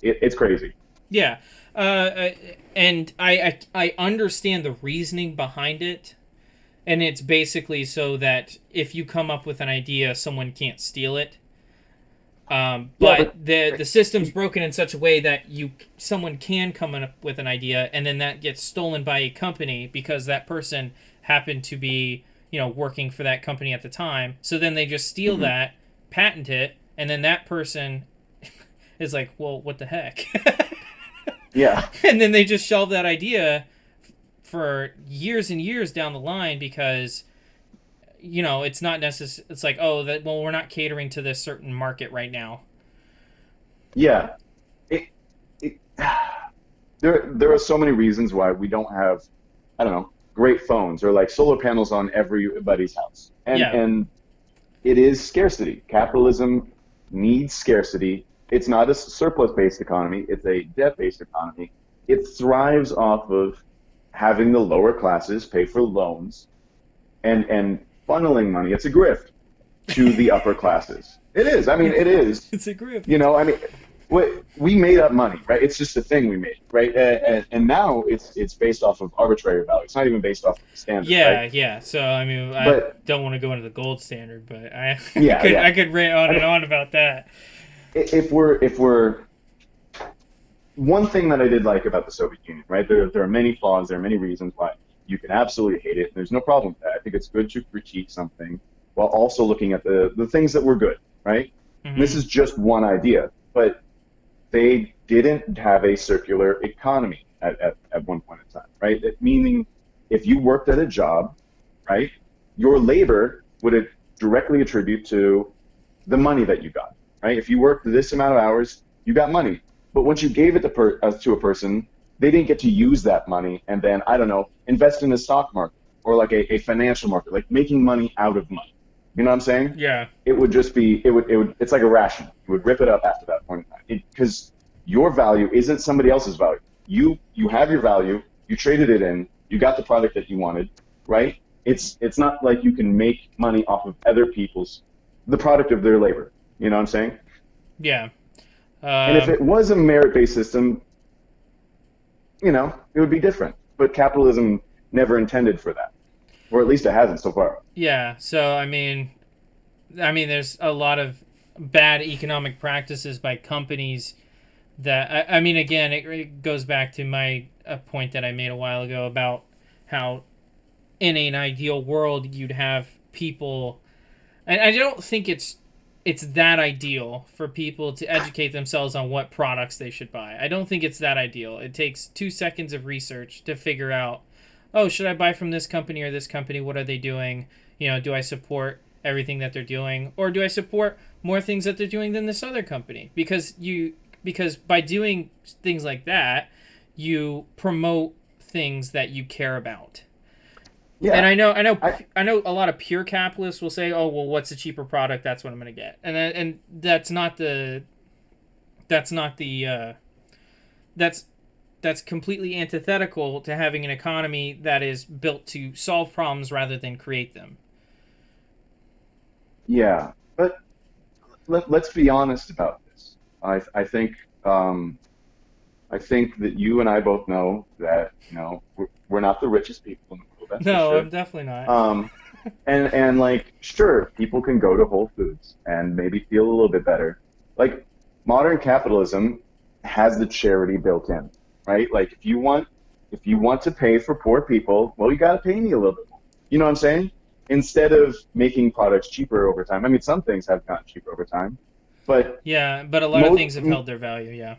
It's crazy. yeah. Uh, and I understand the reasoning behind it, and it's basically so that if you come up with an idea, someone can't steal it. Yeah, But but the system's broken in such a way that someone can come up with an idea, and then that gets stolen by a company because that person happened to be working for that company at the time. So then they just steal mhm. that, patent it, and then that person is like, well, what the heck? Yeah, And then they just shelve that idea for years and years down the line because it's not necessary. It's like, oh, that well, we're not catering to this certain market right now. yeah. It, it, there are so many reasons why we don't have, I don't know, great phones or like solar panels on everybody's house. And Yeah, and it is scarcity. Capitalism needs scarcity. It's not a surplus-based economy, it's a debt-based economy. It thrives off of having the lower classes pay for loans and funneling money. It's a grift to the upper classes. It is. I mean, it is. it's a grift. I mean, we made up money, right? It's just a thing we made, right? And now it's based off of arbitrary value. It's not even based off of the standard, right? Yeah, yeah. So I mean, I But don't want to go into the gold standard, but I yeah, I yeah. could rant on I and mean, on about that. if we're one thing that I did like about the Soviet Union, right? There are many flaws. There are many reasons why you can absolutely hate it. There's no problem with that. I think it's good to critique something while also looking at the things that were good, right? And this Hmm. is just one idea, but they didn't have a circular economy at one point in time, right? Meaning, if you worked at a job right? Your labor would directly attribute to the money that you got, right? If you worked this amount of hours, you got money. But once you gave it to a person, they didn't get to use that money and then, I don't know, invest in the stock market or like a financial market, like making money out of money. You know what I'm saying? Yeah. It would just be, it's like a ration. You would rip it up after that point in time. Because your value isn't somebody else's value. You have your value, you traded it in, you got the product that you wanted, right? It's not like you can make money off of other people's, the product of their labor. You know what I'm saying? Yeah. And if it was a merit-based system, it would be different. But capitalism never intended for that, or at least it hasn't so far. Yeah. So there's a lot of bad economic practices by companies that again, it goes back to my point that I made a while ago about how in an ideal world you'd have people, and I don't think it's that ideal for people to educate themselves on what products they should buy. I don't think it's that ideal. It takes 2 seconds of research to figure out, oh, should I buy from this company or this company? What are they doing? Do I support everything that they're doing, or do I support more things that they're doing than this other company? Because by doing things like that, you promote things that you care about. Yeah. And I, I know a lot of pure capitalists will say, "Oh, well, what's a cheaper product? That's what I'm going to get." And that's not the that's completely antithetical to having an economy that is built to solve problems rather than create them. yeah. But let's be honest about this. I think I think that you and I both know that we're not the richest people in the world. That's for No, sure. I'm definitely not. And like, sure, people can go to Whole Foods and maybe feel a little bit better. Like, modern capitalism has the charity built in, right? Like, if you want to pay for poor people, well, you got to pay me a little bit more. You know what I'm saying? Instead of making products cheaper over time. I mean, some things have gotten cheaper over time, but Yeah, but a lot of most, things have held their value. Yeah.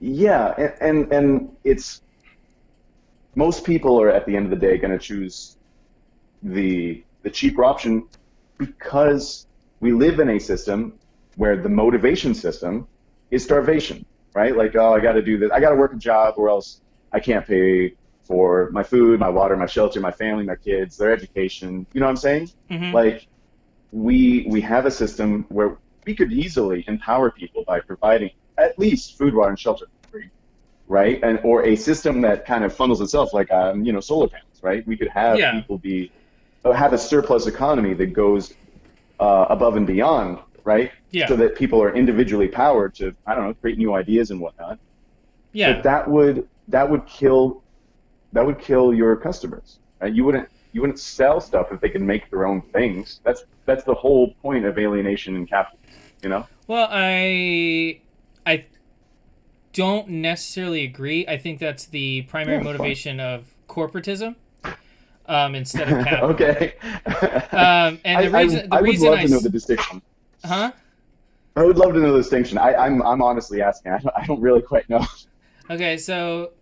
yeah, and it's most people are at the end of the day going to choose the cheaper option because we live in a system where the motivation system is starvation, right? Like, oh, I got to do this. I got to work a job or else I can't pay for my food, my water, my shelter, my family, my kids, their education. You know what I'm saying? Mm-hmm. Like, we have a system where we could easily empower people by providing at least food, water, and shelter for free, right? And or a system that kind of funnels itself, like solar panels, right? We could have Yeah. people have a surplus economy that goes above and beyond, right? Yeah. So that people are individually powered to, I don't know, create new ideas and whatnot. But Yeah. that would kill your customers, right? You wouldn't sell stuff if they can make their own things. That's the whole point of alienation in capitalism, you know? Well, I don't necessarily agree. I think that's the primary Yeah, it's fine. motivation of corporatism, instead of capitalism. Okay. And the I reason I would reason love I to know the distinction. huh I would love to know the distinction. I'm honestly asking. I don't really quite know. okay, so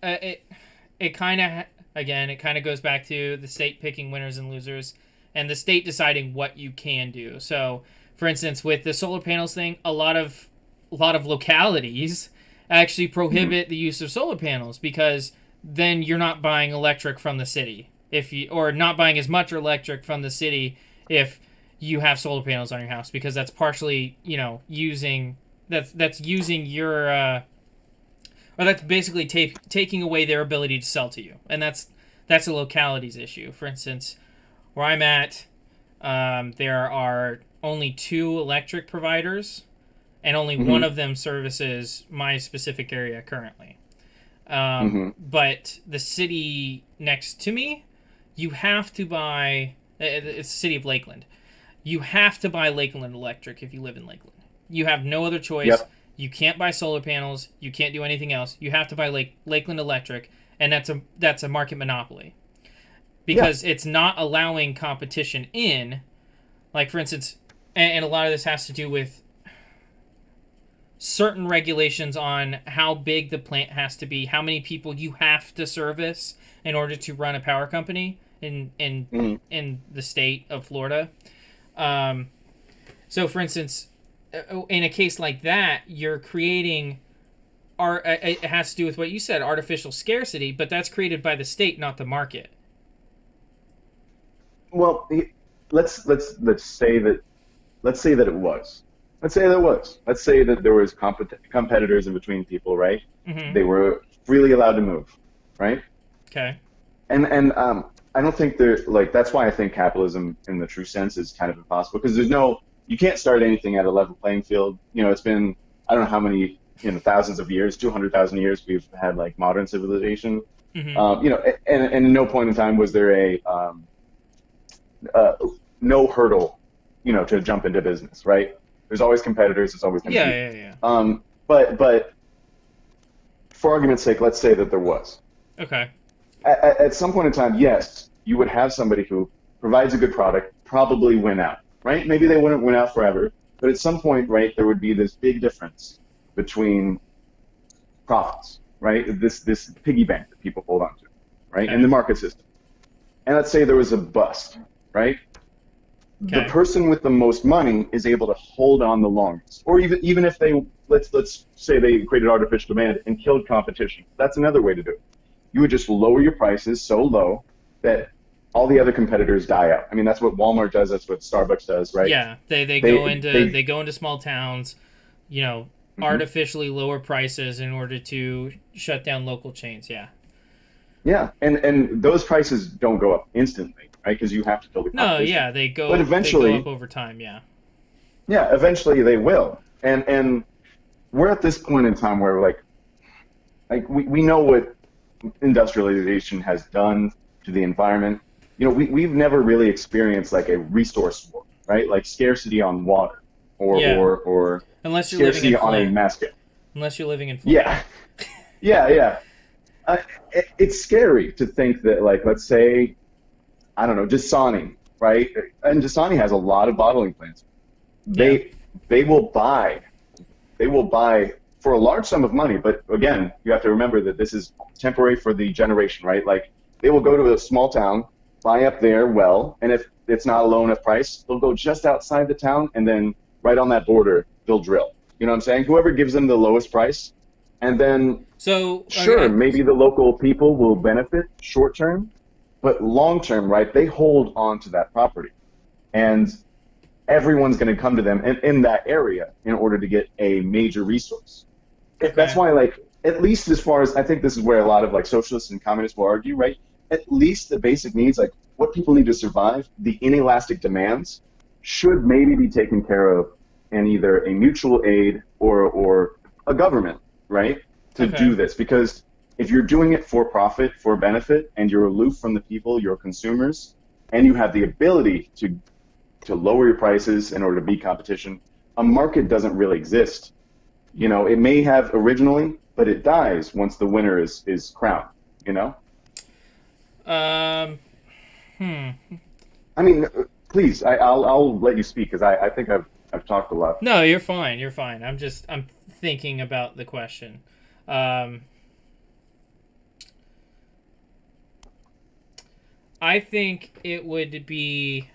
it kind of again it kind of goes back to the state picking winners and losers, and the state deciding what you can do. So, for instance, with the solar panels thing, a lot of localities actually Mhm. prohibit the use of solar panels because then you're not buying electric from the city or not buying as much electric from the city if you have solar panels on your house, because that's partially using that's using your or that's basically taking away their ability to sell to you, and that's a localities issue. For instance, where I'm at, there are only 2 electric providers, and only one Mhm. of them services my specific area currently. Mhm. But the city next to me, you have to buy. It's the city of Lakeland. You have to buy Lakeland Electric if you live in Lakeland. You have no other choice. Yep. You can't buy solar panels. You can't do anything else. You have to buy Lakeland Electric, and that's a market monopoly Yeah. because it's not allowing competition in. Like, for instance, and a lot of this has to do with certain regulations on how big the plant has to be, how many people you have to service in order to run a power company. Mhm. in the state of Florida. Um, so, for instance, in a case like that, you're creating it has to do with what you said, artificial scarcity, but that's created by the state, not the market. Well, let's say that it was. Let's say that it was. Let's say that there was competitors in between people, right? Mm-hmm. They were freely allowed to move, right? Okay. And I don't think that's why I think capitalism in the true sense is kind of impossible because you can't start anything at a level playing field. It's been I don't know how many thousands of years, 200,000 years we've had like modern civilization. Mm-hmm. And at no point in time was there a uh, no hurdle, to jump into business, right? There's always competitors. There's always going to Yeah, be. yeah, yeah. But for argument's sake, let's say that there was. Okay. At some point in time, yes, you would have somebody who provides a good product, probably win out, right? Maybe they wouldn't win out forever, but at some point, right, there would be this big difference between profits, right? This piggy bank that people hold on to, right, in Okay. the market system. And let's say there was a bust, right? The Okay. person with the most money is able to hold on the longest. Or even if they let's say they created artificial demand and killed competition. That's another way to do it. You would just lower your prices so low that all the other competitors die out. I mean, that's what Walmart does. That's what Starbucks does, right? Yeah, they go They into they they go into small towns, you know, mhm. artificially lower prices in order to shut down local chains. Yeah. Yeah, and those prices don't go up instantly, right? Because you have to kill the No, competition. yeah, But they go up eventually, over time. Yeah. yeah, eventually they will. And we're at this point in time where we know what industrialization has done to the environment. We've never really experienced like a resource war, right? Like scarcity on water or Yeah. or or Unless you're living in scarcity on a Flint. mass scale. Unless you're living in Flint. Yeah, yeah, yeah. It's scary to think that, like, let's say, I don't know, Dasani, right? And Dasani has a lot of bottling plants. Yeah. They they will buy they will buy for a large sum of money. But again, you have to remember that this is temporary for the generation, right? Like they will go to a small town, buy up their well, and if it's not a low enough price, they'll go just outside the town, and then right on that border, they'll drill. You know what I'm saying? Whoever gives them the lowest price, and then So, sure, maybe the local people will benefit short term, but long term, right? They hold on to that property, and everyone's going to come to them in that area in order to get a major resource. That's okay. why, like, at least as far as I think this is where a lot of like socialists and communists will argue, right? At least the basic needs, like what people need to survive, the inelastic demands, should maybe be taken care of in either a mutual aid or a government, right? To Okay. do this, because if you're doing it for profit, for benefit, and you're aloof from the people, your consumers, and you have the ability to lower your prices in order to beat competition, a market doesn't really exist. It may have originally, but it dies once the winner is crowned. You know, Um. Hmm. I mean, please, I'll let you speak because I think I've talked a lot. No, you're fine. You're fine. I'm thinking about the question. Um. I think it would be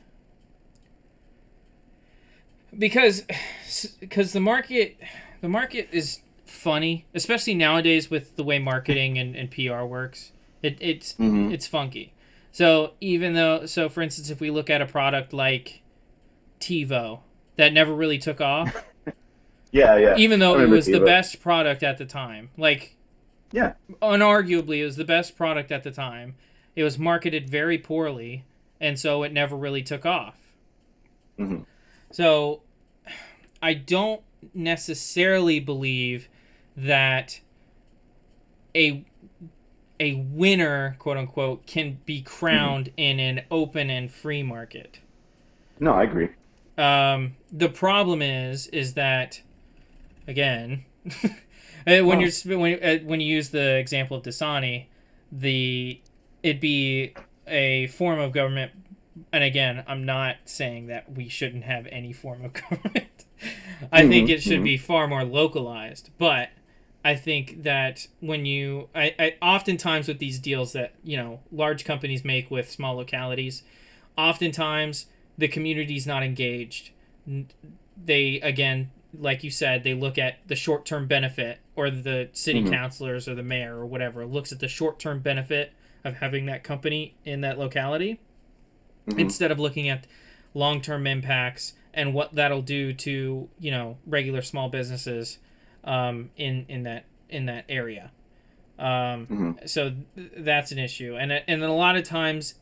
because the market is funny, especially nowadays with the way marketing and PR works. Hmm. It's funky. So even though for instance, if we look at a product like TiVo that never really took off, Yeah, yeah, even I though it remember was the Tiva. best product at the time, like Yeah. unarguably it was the best product at the time. It was marketed very poorly, and so it never really took off. Hmm. So I don't necessarily believe that a a winner, quote unquote, can be Hmm. crowned in an open and free market. No, I agree. The problem is that again, when Well, when you use the example of Dasani, the it'd be a form of government. And again, I'm not saying that we shouldn't have any form of government. I think hmm it should hmm be far more localized, but I think that I oftentimes with these deals that large companies make with small localities, oftentimes the community's not engaged. They, again, like you said, they look at the short-term benefit, or the city Hmm. councilors or the mayor or whatever looks at the short-term benefit of having that company in that locality, Hmm. instead of looking at long-term impacts and what that'll do to regular small businesses, in that area. Hmm. So that's an issue, and then a lot of times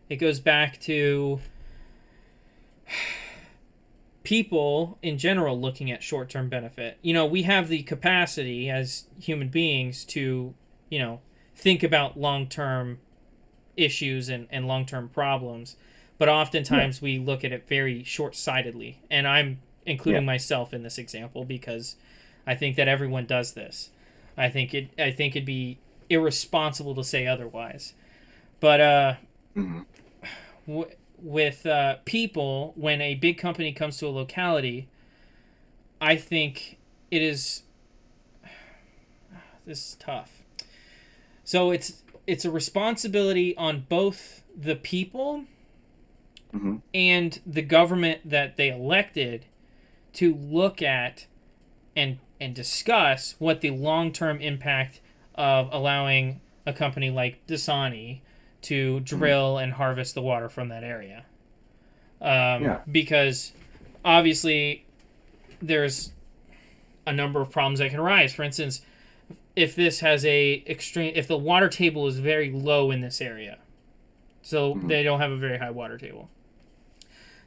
it goes back to people in general looking at short-term benefit. We have the capacity as human beings to think about long-term issues and long-term problems, but Yeah. oftentimes we look at it very short-sightedly, and I'm Yeah. including myself in this example because I think that everyone does this. I think it'd be irresponsible to say otherwise. But Hmm. with people, when a big company comes to a locality, I think it is this is tough. So it's a responsibility on both the people Hmm. and the government that they elected to look at and discuss what the long-term impact of allowing a company like Dasani to Hmm. drill and harvest the water from that area. Yeah. Because obviously there's a number of problems that can arise. For instance, if the water table is very low in this area, so Hmm. they don't have a very high water table.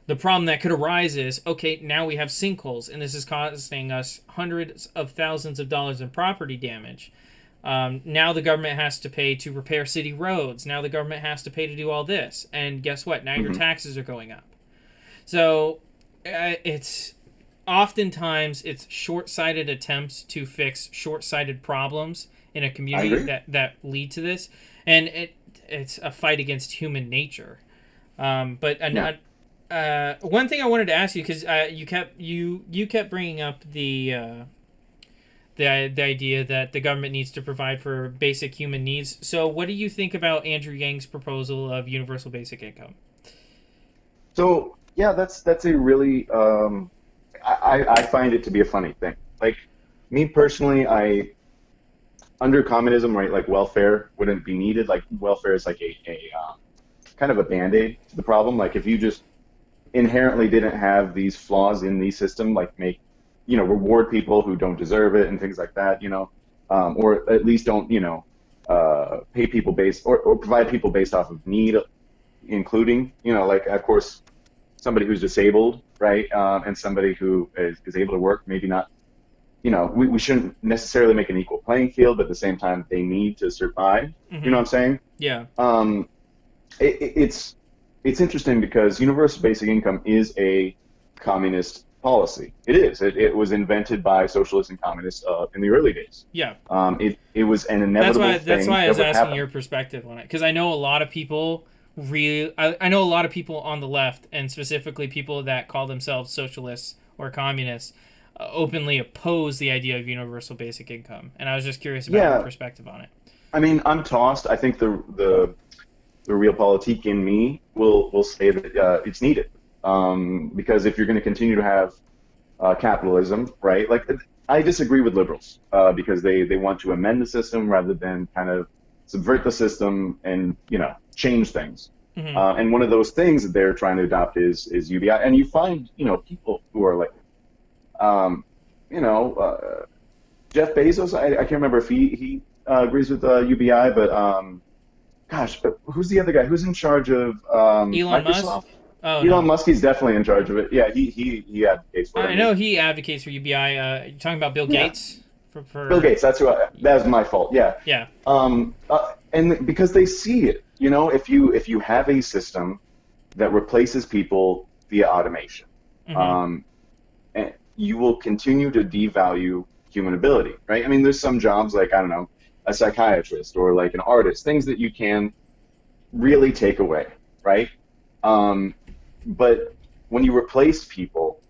The problem that could arise is, okay, now we have sinkholes, and this is costing us hundreds of thousands of dollars in property damage. Now the government has to pay to repair city roads. Now the government has to pay to do all this. And guess what? Now your Hmm. taxes are going up. So it's oftentimes it's short-sighted attempts to fix short-sighted problems in a I community agree. that lead to this, and it's a fight against human nature. But Yeah. one thing I wanted to ask you, because you kept bringing up the idea that the government needs to provide for basic human needs. So what do you think about Andrew Yang's proposal of universal basic income? So yeah, that's a really I find it to be a funny thing. Like me personally, I under communism, right? Like welfare wouldn't be needed. Like welfare is like a kind of a band-aid to the problem. Like if you just inherently didn't have these flaws in the system, like make reward people who don't deserve it and things like that, or at least don't pay people based or provide people based off of need, including like of course somebody who's disabled, right? And somebody who is able to work, maybe not, we shouldn't necessarily make an equal playing field, but at the same time, they need to survive. You know Mm-hmm. what I'm saying? Yeah. Um, it's interesting because universal basic income is a communist policy. It is. It was invented by socialists and communists in the early days. Yeah. It was an That's inevitable why that's thing why I that was would asking happen. your perspective on it, because I know a lot of people I know a lot of people on the left, and specifically people that call themselves socialists or communists, openly oppose the idea of universal basic income, and I was just curious about your Yeah, perspective on it. I mean, I'm tossed. I think the realpolitik in me will say that it's needed because if you're going to continue to have capitalism, right? Like I disagree with liberals because they want to amend the system rather than kind of subvert the system and change things. Mm-hmm. And one of those things that they're trying to adopt is UBI. And you find people who are like um, you know Jeff Bezos. I can't remember if he agrees with UBI, but gosh, but who's the other guy? Who's in charge of Elon Musk? Microsoft? Oh Elon no, Musk. He's definitely in charge of it. Yeah, he advocates for it. I I mean, know he advocates for UBI. You're talking about Bill yeah, Gates Bill for Gates. That was my fault. Yeah, yeah. and because they see it, if you have a system that replaces people via automation, Mm-hmm. um, and you will continue to devalue human ability, right? I mean, there's some jobs like I don't know, a psychiatrist or like an artist, things that you can really take away, right? Um, but when you replace people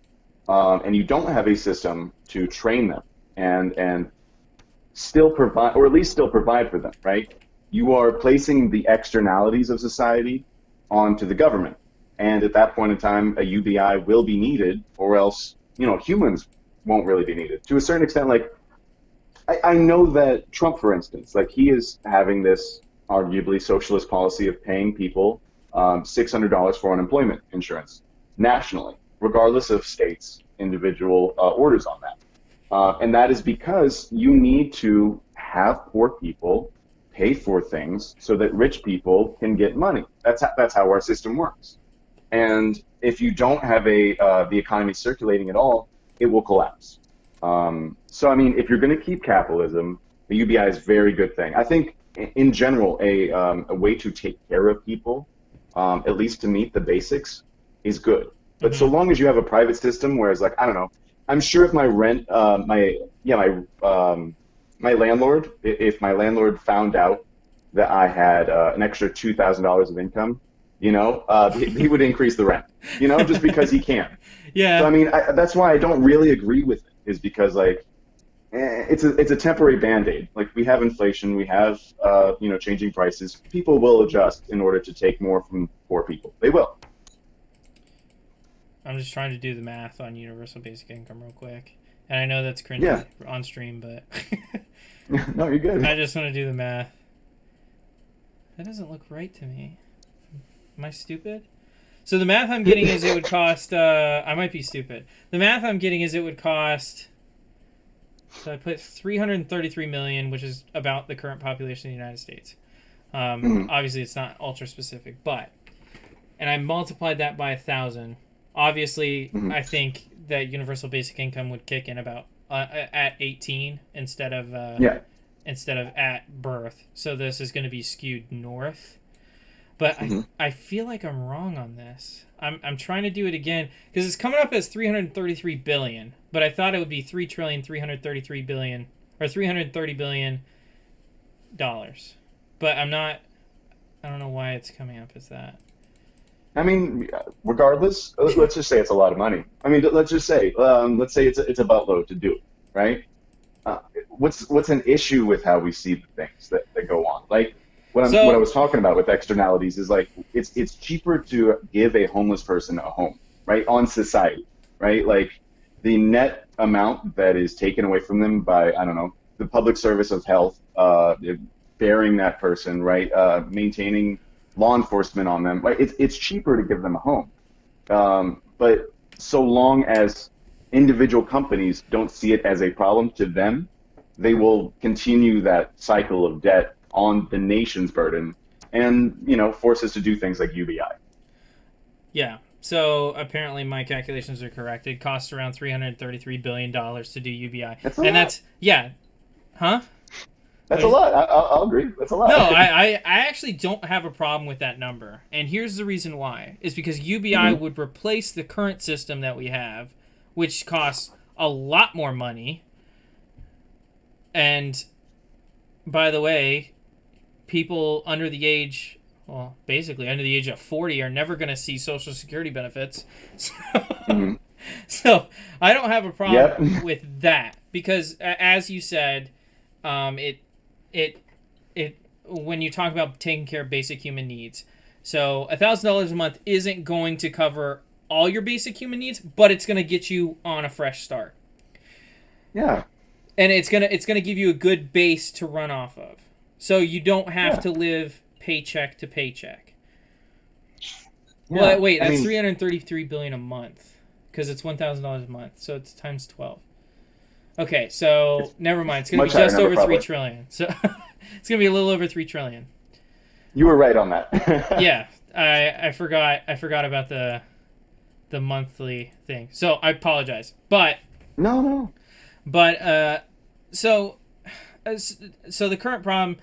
and you don't have a system to train them, and still provide, or at least still provide for them, right? You are placing the externalities of society onto the government. And at that point in time, a UBI will be needed, or else, humans won't really be needed. To a certain extent, like, I know that Trump, for instance, like, he is having this arguably socialist policy of paying people $600 for unemployment insurance nationally, regardless of states' individual orders on that. And that is because you need to have poor people pay for things so that rich people can get money. That's how our system works. And if you don't have the economy circulating at all, it will collapse. So, I mean, if you're going to keep capitalism, the UBI is a very good thing. I think, in general, a way to take care of people, at least to meet the basics, is good. But so long as you have a private system, whereas, like, I don't know, I'm sure if my rent, my landlord, if my landlord found out that I had an extra $2,000 of income, he would increase the rent, just because he can. Yeah. So, I mean, that's why I don't really agree with it, is because, like, it's a temporary Band-Aid. Like, we have inflation, we have, changing prices. People will adjust in order to take more from poor people. They will. I'm just trying to do the math on universal basic income real quick. And I know that's cringy on stream, but no, you're good. I just want to do the math. That doesn't look right to me. Am I stupid? So the math I'm getting is it would cost, I might be stupid. The math I'm getting is it would cost, so I put 333 million, which is about the current population of the United States. Obviously it's not ultra specific, but, and I multiplied that by 1,000. Obviously, I think that universal basic income would kick in about at 18 instead of at birth. So this is going to be skewed north. But I feel like I'm wrong on this. I'm trying to do it again because it's coming up as 333 billion, but I thought it would be 3,333 billion or 330 billion dollars. But I'm not. I don't know why it's coming up as that. I mean, regardless, let's just say it's a lot of money. I mean, let's just say, it's a buttload to do it, right? What's an issue with how we see the things that go on? Like, what I was talking about with externalities is, like, it's cheaper to give a homeless person a home, right, on society, right? Like, the net amount that is taken away from them by, I don't know, the public service of health, bearing that person, right, maintaining law enforcement on them, right? It's cheaper to give them a home. But so long as individual companies don't see it as a problem to them, they will continue that cycle of debt on the nation's burden and, force us to do things like UBI. Yeah. So apparently my calculations are correct. It costs around $333 billion to do UBI. That's a lot. Huh? That's a lot. I'll agree. That's a lot. No, I actually don't have a problem with that number. And here's the reason why. Is because UBI would replace the current system that we have, which costs a lot more money. And, by the way, people under the age, basically under the age of 40 are never going to see Social Security benefits. So I don't have a problem with that. Because, as you said, it when you talk about taking care of basic human needs, so $1,000 a month isn't going to cover all your basic human needs, but it's going to get you on a fresh start. Yeah. And it's gonna give you a good base to run off of, so you don't have to live paycheck to paycheck. Yeah. Well, wait, that's 333 billion a month because it's $1,000 a month, so it's times 12. Okay, so never mind. It's going to be just over 3 trillion. So it's going to be a little over 3 trillion. You were right on that. Yeah, I forgot about the monthly thing. So I apologize. But no. But so the current problem,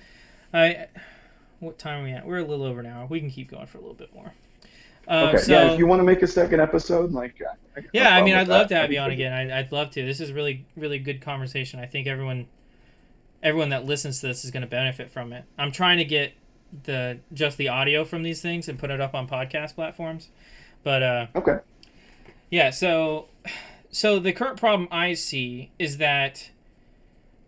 what time are we at? We're a little over an hour. We can keep going for a little bit more. Okay. So, if you want to make a second episode, like, I mean, I'd love to have you on again. I'd love to. This is really, really good conversation. I think everyone that listens to this is going to benefit from it. I'm trying to get just the audio from these things and put it up on podcast platforms. But okay. Yeah. So the current problem I see is that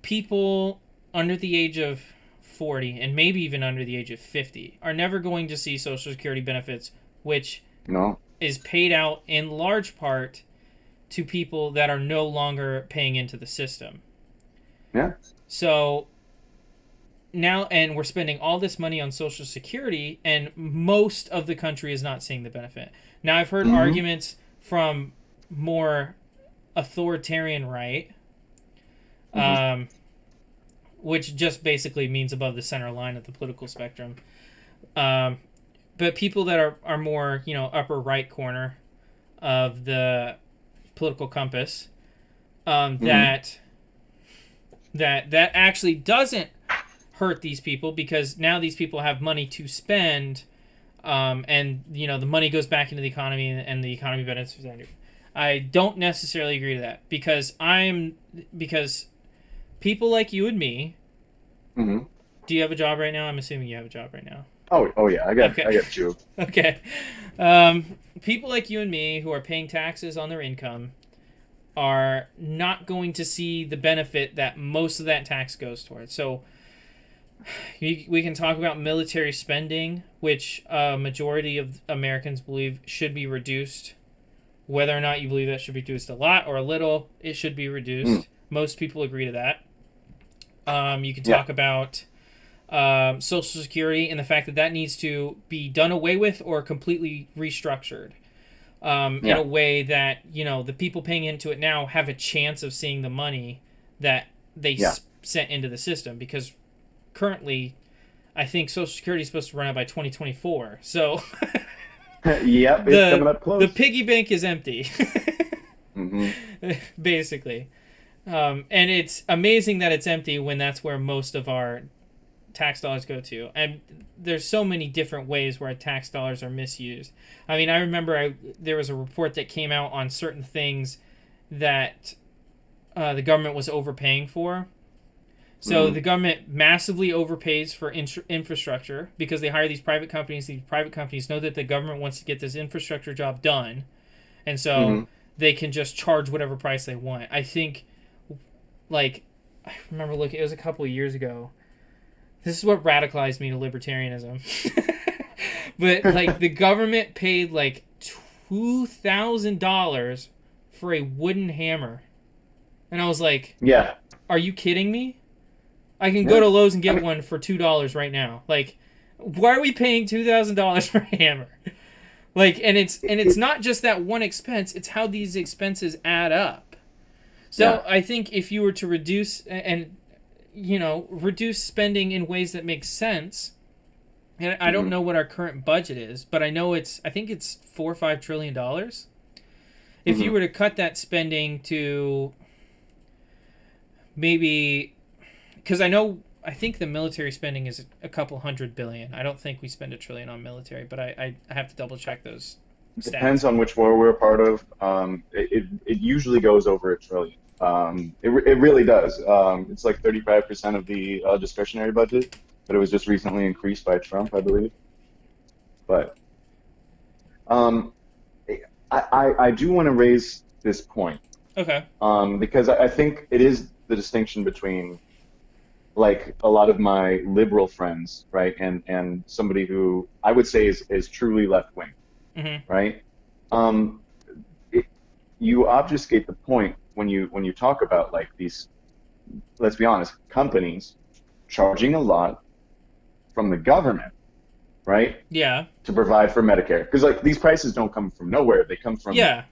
people under the age of 40 and maybe even under the age of 50 are never going to see Social Security benefits, which No. is paid out in large part to people that are no longer paying into the system. Yeah. So now, and we're spending all this money on Social Security, and most of the country is not seeing the benefit. Now, I've heard Mm-hmm. arguments from more authoritarian right, Mm-hmm. um, which just basically means above the center line of the political spectrum. Um, but people that are more, upper right corner of the political compass, Mm-hmm. that actually doesn't hurt these people, because now these people have money to spend, and the money goes back into the economy, and the economy benefits. I don't necessarily agree to that, because people like you and me. Mm-hmm. Do you have a job right now? I'm assuming you have a job right now. Oh yeah. Okay. I got two. Okay. People like you and me who are paying taxes on their income are not going to see the benefit that most of that tax goes towards. So we can talk about military spending, which a majority of Americans believe should be reduced. Whether or not you believe that should be reduced a lot or a little, it should be Mm. reduced. Most people agree to that. You can Yeah. talk about Social Security and the fact that needs to be done away with or completely restructured, in a Yeah. way that the people paying into it now have a chance of seeing the money that they Yeah. sent into the system, because currently I think Social Security is supposed to run out by 2024. So Yep. It's the coming up the close. piggy bank is empty, Mm-hmm. basically. And it's amazing that it's empty when that's where most of our tax dollars go to. And there's so many different ways where tax dollars are misused. I mean, I remember there was a report that came out on certain things that the government was overpaying for. So Mm-hmm. the government massively overpays for infrastructure because they hire these private companies. These private companies know that the government wants to get this infrastructure job done, and so Mm-hmm. they can just charge whatever price they want. I think, like, I remember looking, it was a couple of years ago. This is what radicalized me to libertarianism. But like the government paid like $2,000 for a wooden hammer, and I was like, Yeah. "Are you kidding me? I can go Yeah. to Lowe's and I get mean, one for $2 right now. Like, why are we paying $2,000 for a hammer?" Like, and it's it, not just that one expense; it's how these expenses add up. yeah. So I think if you were to reduce spending in ways that make sense, and I don't Mm-hmm. know what our current budget is, but I think it's $4 or $5 trillion. If you Mm-hmm. were to cut that spending to maybe, because I think the military spending is a couple hundred billion. I don't think we spend a trillion on military, but I have to double check those stats. Depends on which war we're a part of. It usually goes over a trillion. It really does. It's like 35% of the discretionary budget, but it was just recently increased by Trump, I believe. But um, I do want to raise this point, Okay. because I think it is the distinction between like a lot of my liberal friends, right, and somebody who I would say is truly left wing, Mm-hmm. right? Um, it, you obfuscate the point when you talk about like these, let's be honest, companies charging a lot from the government, right, Yeah. to provide for Medicare, because like these prices don't come from nowhere. They come from Yeah.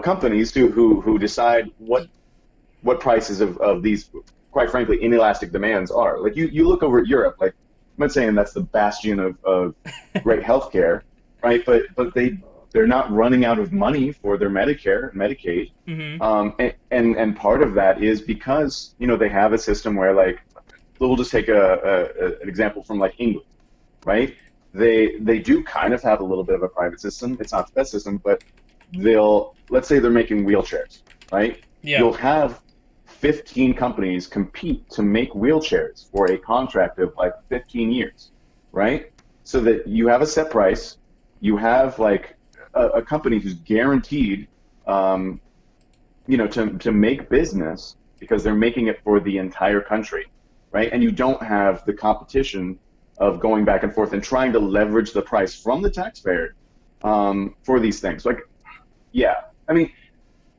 companies who decide what prices of these, quite frankly, inelastic demands are. Like you look over at Europe, like I'm not saying that's the bastion of great healthcare, right? But they're not running out of money for their Medicare and Medicaid. Mm-hmm. And part of that is because they have a system where, like, we'll just take an example from like England, right? They do kind of have a little bit of a private system. It's not the best system, but let's say they're making wheelchairs, right? Yeah. You'll have 15 companies compete to make wheelchairs for a contract of like 15 years, right? So that you have a set price, you have like a company who's guaranteed, to make business, because they're making it for the entire country, right? And you don't have the competition of going back and forth and trying to leverage the price from the taxpayer for these things. Like, yeah, I mean,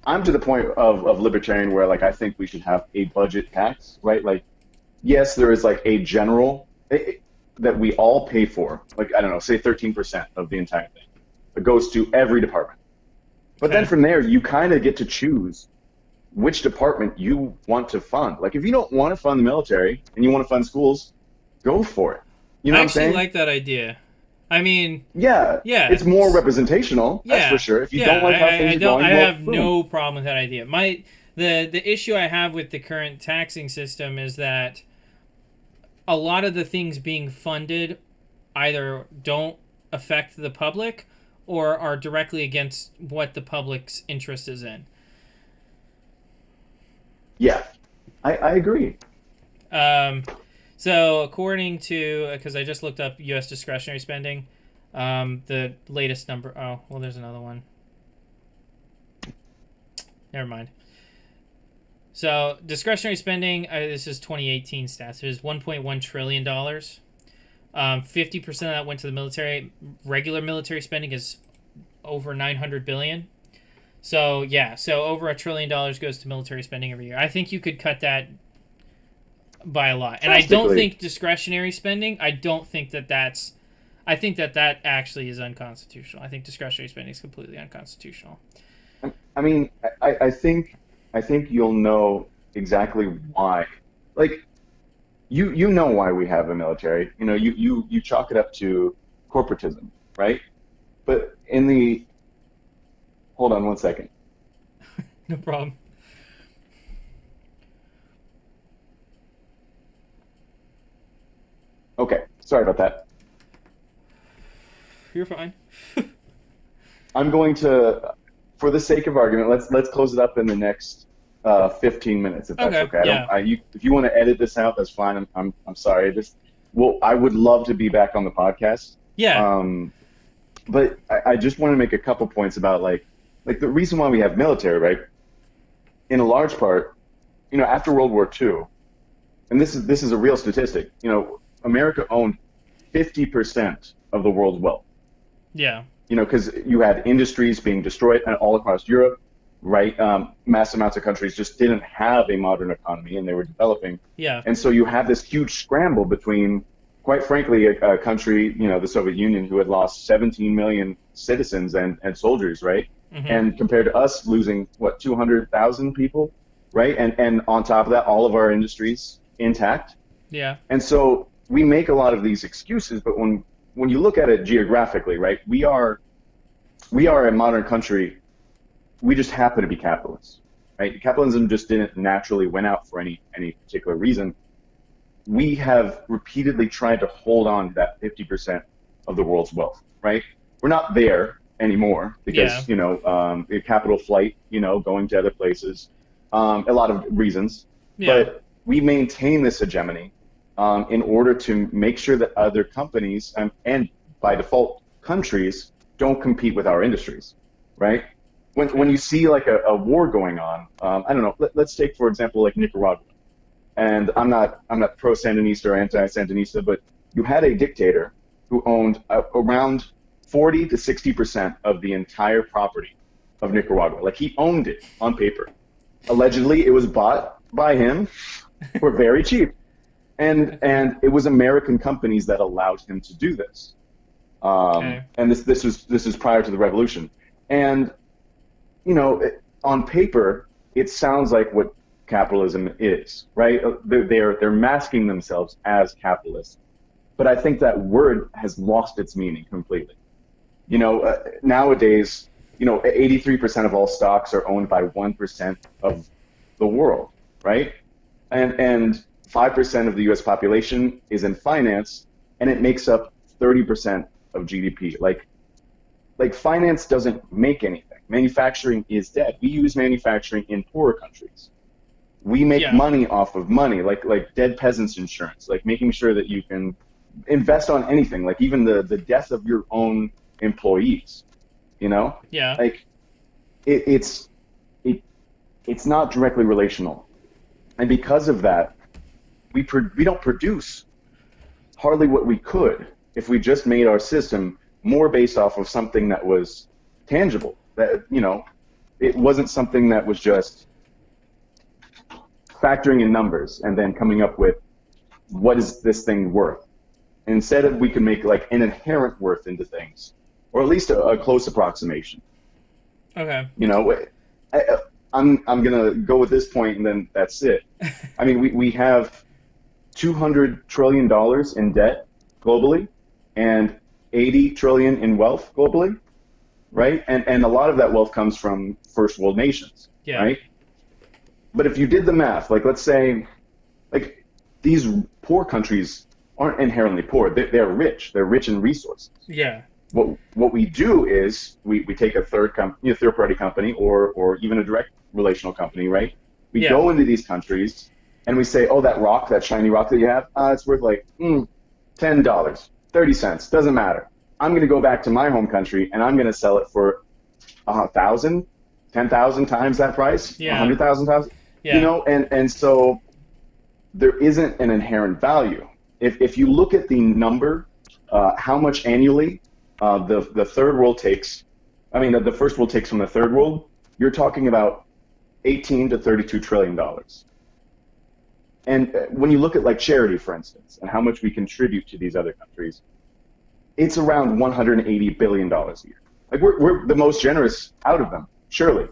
I'm to the point of libertarian where like I think we should have a budget tax, right? Like, yes, there is like a general that we all pay for, like I don't know, say 13% of the entire thing. It goes to every department. But then Okay. from there, you kind of get to choose which department you want to fund. Like if you don't want to fund the military and you want to fund schools, go for it. You know I what I'm actually saying? like that idea. I mean, Yeah, yeah, it's more representational, that's for yeah, sure. If you yeah. don't like how I things are don't. I going, well, have boom. no problem with that idea. The issue I have with the current taxing system is that a lot of the things being funded either don't affect the public or are directly against what the public's interest is in. Yeah, I agree. Um, so according to, because I just looked up U.S. discretionary spending, the latest number. Oh, well, there's another one. Never mind. So discretionary spending. This is 2018 stats. It is $1.1 trillion. 50% of that went to the military. Regular military spending is over 900 billion. So yeah, so over $1 trillion goes to military spending every year. I think you could cut that by a lot. And I don't Drastically. think discretionary spending. I don't think that that's. I think that that actually is unconstitutional. I think discretionary spending is completely unconstitutional. I mean, I think you'll know exactly why. Like you know why we have a military. You know, you chalk it up to corporatism, right? But in the hold on one second. No problem. Okay, sorry about that. You're fine. I'm going to, for the sake of argument, let's close it up in the next 15 minutes, if that's Okay. okay. I don't, Yeah. if you want to edit this out, that's fine. I'm sorry. Well, I would love to be back on the podcast. Yeah. Um, but I just want to make a couple points about like the reason why we have military, right? In a large part, you know, after World War II, and this is a real statistic. You know, America owned 50% of the world's wealth. Yeah. You know, because you had industries being destroyed all across Europe, right? Mass amounts of countries just didn't have a modern economy and they were developing. Yeah. And so you have this huge scramble between, quite frankly, a country, you know, the Soviet Union, who had lost 17 million citizens and soldiers, right? Mm-hmm. And compared to us losing, what, 200,000 people, right? And on top of that, all of our industries intact. Yeah. And so we make a lot of these excuses, but when you look at it geographically, right, we are a modern country. We just happen to be capitalists, right? Capitalism just didn't naturally win out for any particular reason. We have repeatedly tried to hold on to that 50% of the world's wealth, right? We're not there anymore Yeah. because, you know, capital flight, you know, going to other places, a lot of reasons. Yeah. But we maintain this hegemony in order to make sure that other companies and by default countries don't compete with our industries, right? When you see like a war going on, I don't know. Let's take for example like Nicaragua, and I'm not pro Sandinista or anti Sandinista, but you had a dictator who owned around 40 to 60% of the entire property of Nicaragua. Like he owned it on paper. Allegedly, it was bought by him for very cheap, and it was American companies that allowed him to do this. Okay. And this is prior to the revolution, and you know, on paper, it sounds like what capitalism is, right? They're masking themselves as capitalists, but I think that word has lost its meaning completely. You know, nowadays, you know, 83% of all stocks are owned by 1% of the world, right? And 5% of the U.S. population is in finance, and it makes up 30% of GDP. Like finance doesn't make anything. Manufacturing is dead. We use manufacturing in poorer countries. We make Yeah. money off of money, like dead peasants insurance, like making sure that you can invest on anything, like even the death of your own employees. You know, Yeah. like it, it's it it's not directly relational. And because of that, we don't produce hardly what we could if we just made our system more based off of something that was tangible. That, it wasn't something that was just factoring in numbers and then coming up with what is this thing worth. Instead of we can make like an inherent worth into things, or at least a close approximation. Okay. I'm gonna go with this point, and then that's it. I mean, we have $200 trillion in debt globally, and 80 trillion in wealth globally, right? And a lot of that wealth comes from first world nations, Yeah. right? But if you did the math, like let's say, like these poor countries aren't inherently poor. They're rich. They're rich in resources. Yeah. What we do is we take a third party company, or even a direct relational company, right? We Yeah. go into these countries and we say, oh, that shiny rock that you have, it's worth like $10, 30 cents, doesn't matter. I'm going to go back to my home country and I'm going to sell it for 1,000, 10,000 times that price, Yeah. 100,000 Yeah. and so there isn't an inherent value. If you look at the number, how much annually the third world takes, the first world takes from the third world, you're talking about 18 to 32 trillion dollars. And when you look at like charity, for instance, and how much we contribute to these other countries, it's around $180 billion a year. Like we're the most generous out of them, surely.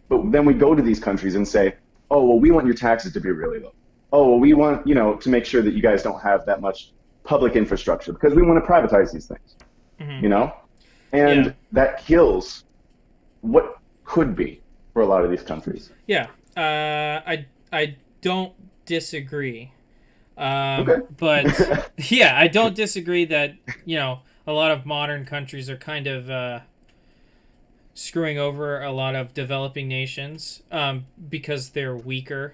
But then we go to these countries and say, oh, well, we want your taxes to be really low. Oh, well, we want, to make sure that you guys don't have that much public infrastructure because we want to privatize these things, Mm-hmm. And Yeah. that kills what could be for a lot of these countries. Yeah. I don't disagree. Okay. But yeah, I don't disagree that a lot of modern countries are kind of screwing over a lot of developing nations because they're weaker,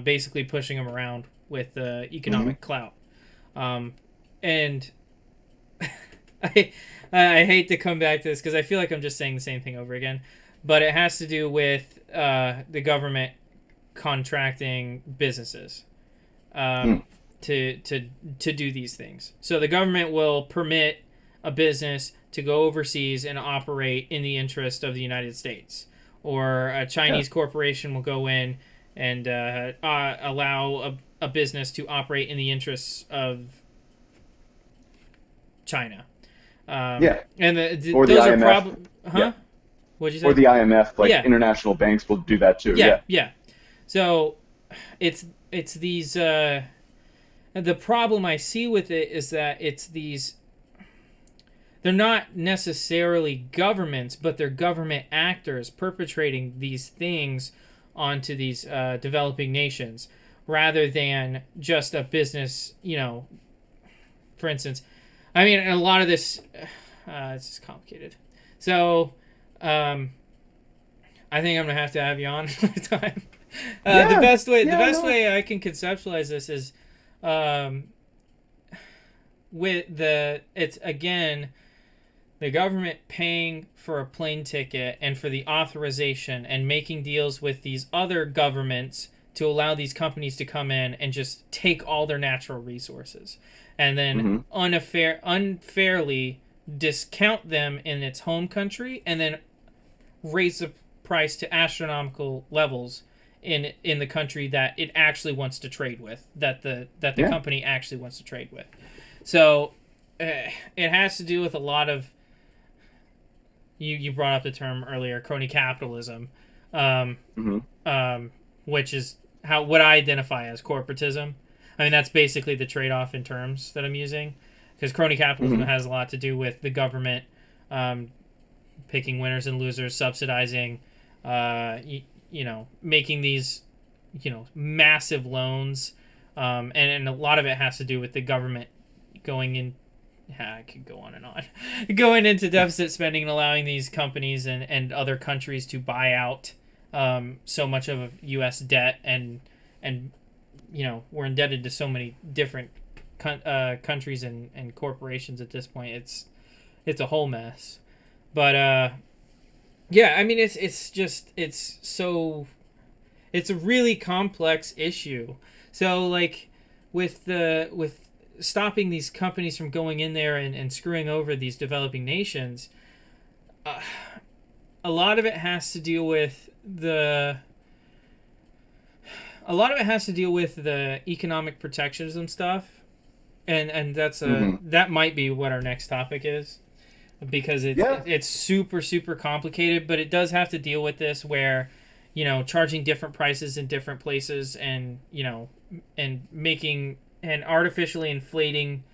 basically pushing them around with economic clout. And I hate to come back to this because I feel like I'm just saying the same thing over again, but it has to do with the government contracting businesses to do these things. So the government will permit a business to go overseas and operate in the interest of the United States, or a Chinese corporation will go in and allow a business to operate in the interests of China. And or the those are IMF. probably, huh? Yeah. What'd you say? Or the IMF, like Yeah. international banks will do that too. Yeah. So it's these. The problem I see with it is that it's these. They're not necessarily governments, but they're government actors perpetrating these things onto these developing nations, rather than just a business. For instance, a lot of this. It's just complicated. So, I think I'm gonna have to have you on another time. The best way I can conceptualize this is, it's again the government paying for a plane ticket and for the authorization and making deals with these other governments to allow these companies to come in and just take all their natural resources and then unfairly discount them in its home country and then raise the price to astronomical levels in the country that it actually wants to trade with, that the company actually wants to trade with. So it has to do with a lot of, you brought up the term earlier, crony capitalism, which is what I identify as corporatism. That's basically the trade-off in terms that I'm using, because crony capitalism has a lot to do with the government picking winners and losers, subsidizing, making these, massive loans, and a lot of it has to do with the government going in. I could go on and on. Going into deficit spending and allowing these companies and other countries to buy out so much of U.S. debt, and we're indebted to so many different countries and corporations at this point. It's a whole mess. But it's it's a really complex issue. So like with stopping these companies from going in there and screwing over these developing nations, uh, a lot of it has to deal with the economic protectionism stuff, and Hmm. that might be what our next topic is, because Yeah. it's super super complicated, but it does have to deal with this where, charging different prices in different places, and and making and artificially inflating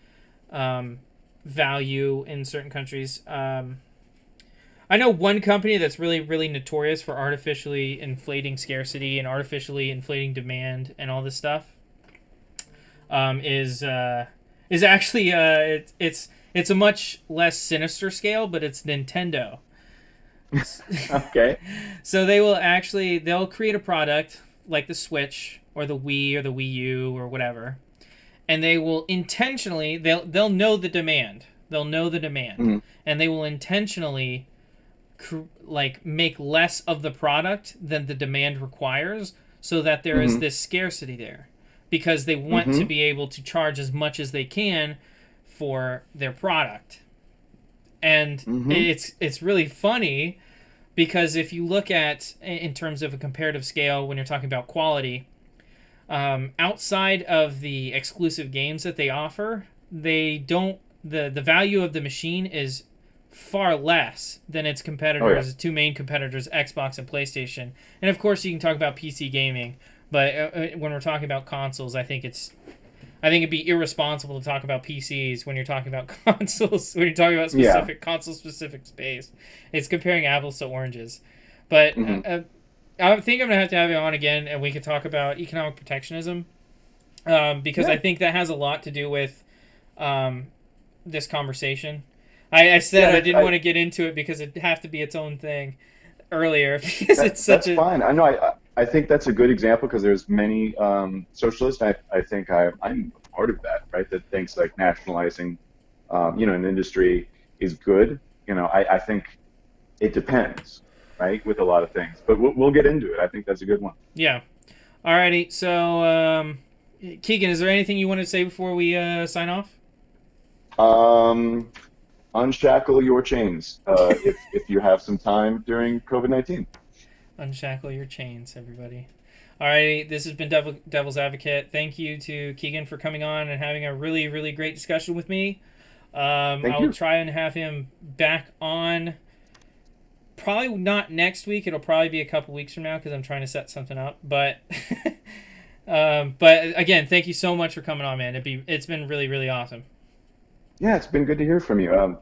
um, value in certain countries. I know one company that's really really notorious for artificially inflating scarcity and artificially inflating demand and all this stuff. Is actually it's a much less sinister scale, but it's Nintendo. Okay. So they'll create a product like the Switch or the Wii or the Wii U or whatever, and they will intentionally they'll know the demand. They'll know the demand, Hmm. and they will intentionally like make less of the product than the demand requires, so that there is Hmm. this scarcity there, because they want to Hmm. be able to charge as much as they can for their product. And Hmm. it's really funny, because if you look at in terms of a comparative scale when you're talking about quality, outside of the exclusive games that they offer, they don't the value of the machine is far less than its Oh yeah. competitors, two main competitors, Xbox and PlayStation. And of course, you can talk about PC gaming, but when we're talking about consoles, I think it'd be irresponsible to talk about PCs when you're talking about consoles. When you're talking about Yeah. specific console specific space, it's comparing apples to oranges. But Hmm. I think I'm gonna have to have you on again, and we could talk about economic protectionism, because I Yeah. think that has a lot to do with um, this conversation. I Yeah. said I didn't want to get into it because it'd have to be its own thing earlier because it's such That's a fine. I know. I think that's a good example because there's many socialists. I think I'm a part of that, right? That thinks like nationalizing, an industry is good. I think it depends, right, with a lot of things. But we'll get into it. I think that's a good one. yeah. Alrighty, so Keegan, is there anything you want to say before we sign off? Um, Unshackle your chains if you have some time during COVID-19. Unshackle your chains, everybody. Alrighty, this has been Devil's Advocate. Thank you to Keegan for coming on and having a really, really great discussion with me. Thank I'll you. try and have him back on. Probably not next week. It'll probably be a couple weeks from now because I'm trying to set something up. But again, thank you so much for coming on, man. It's been really, really awesome. Yeah, it's been good to hear from you.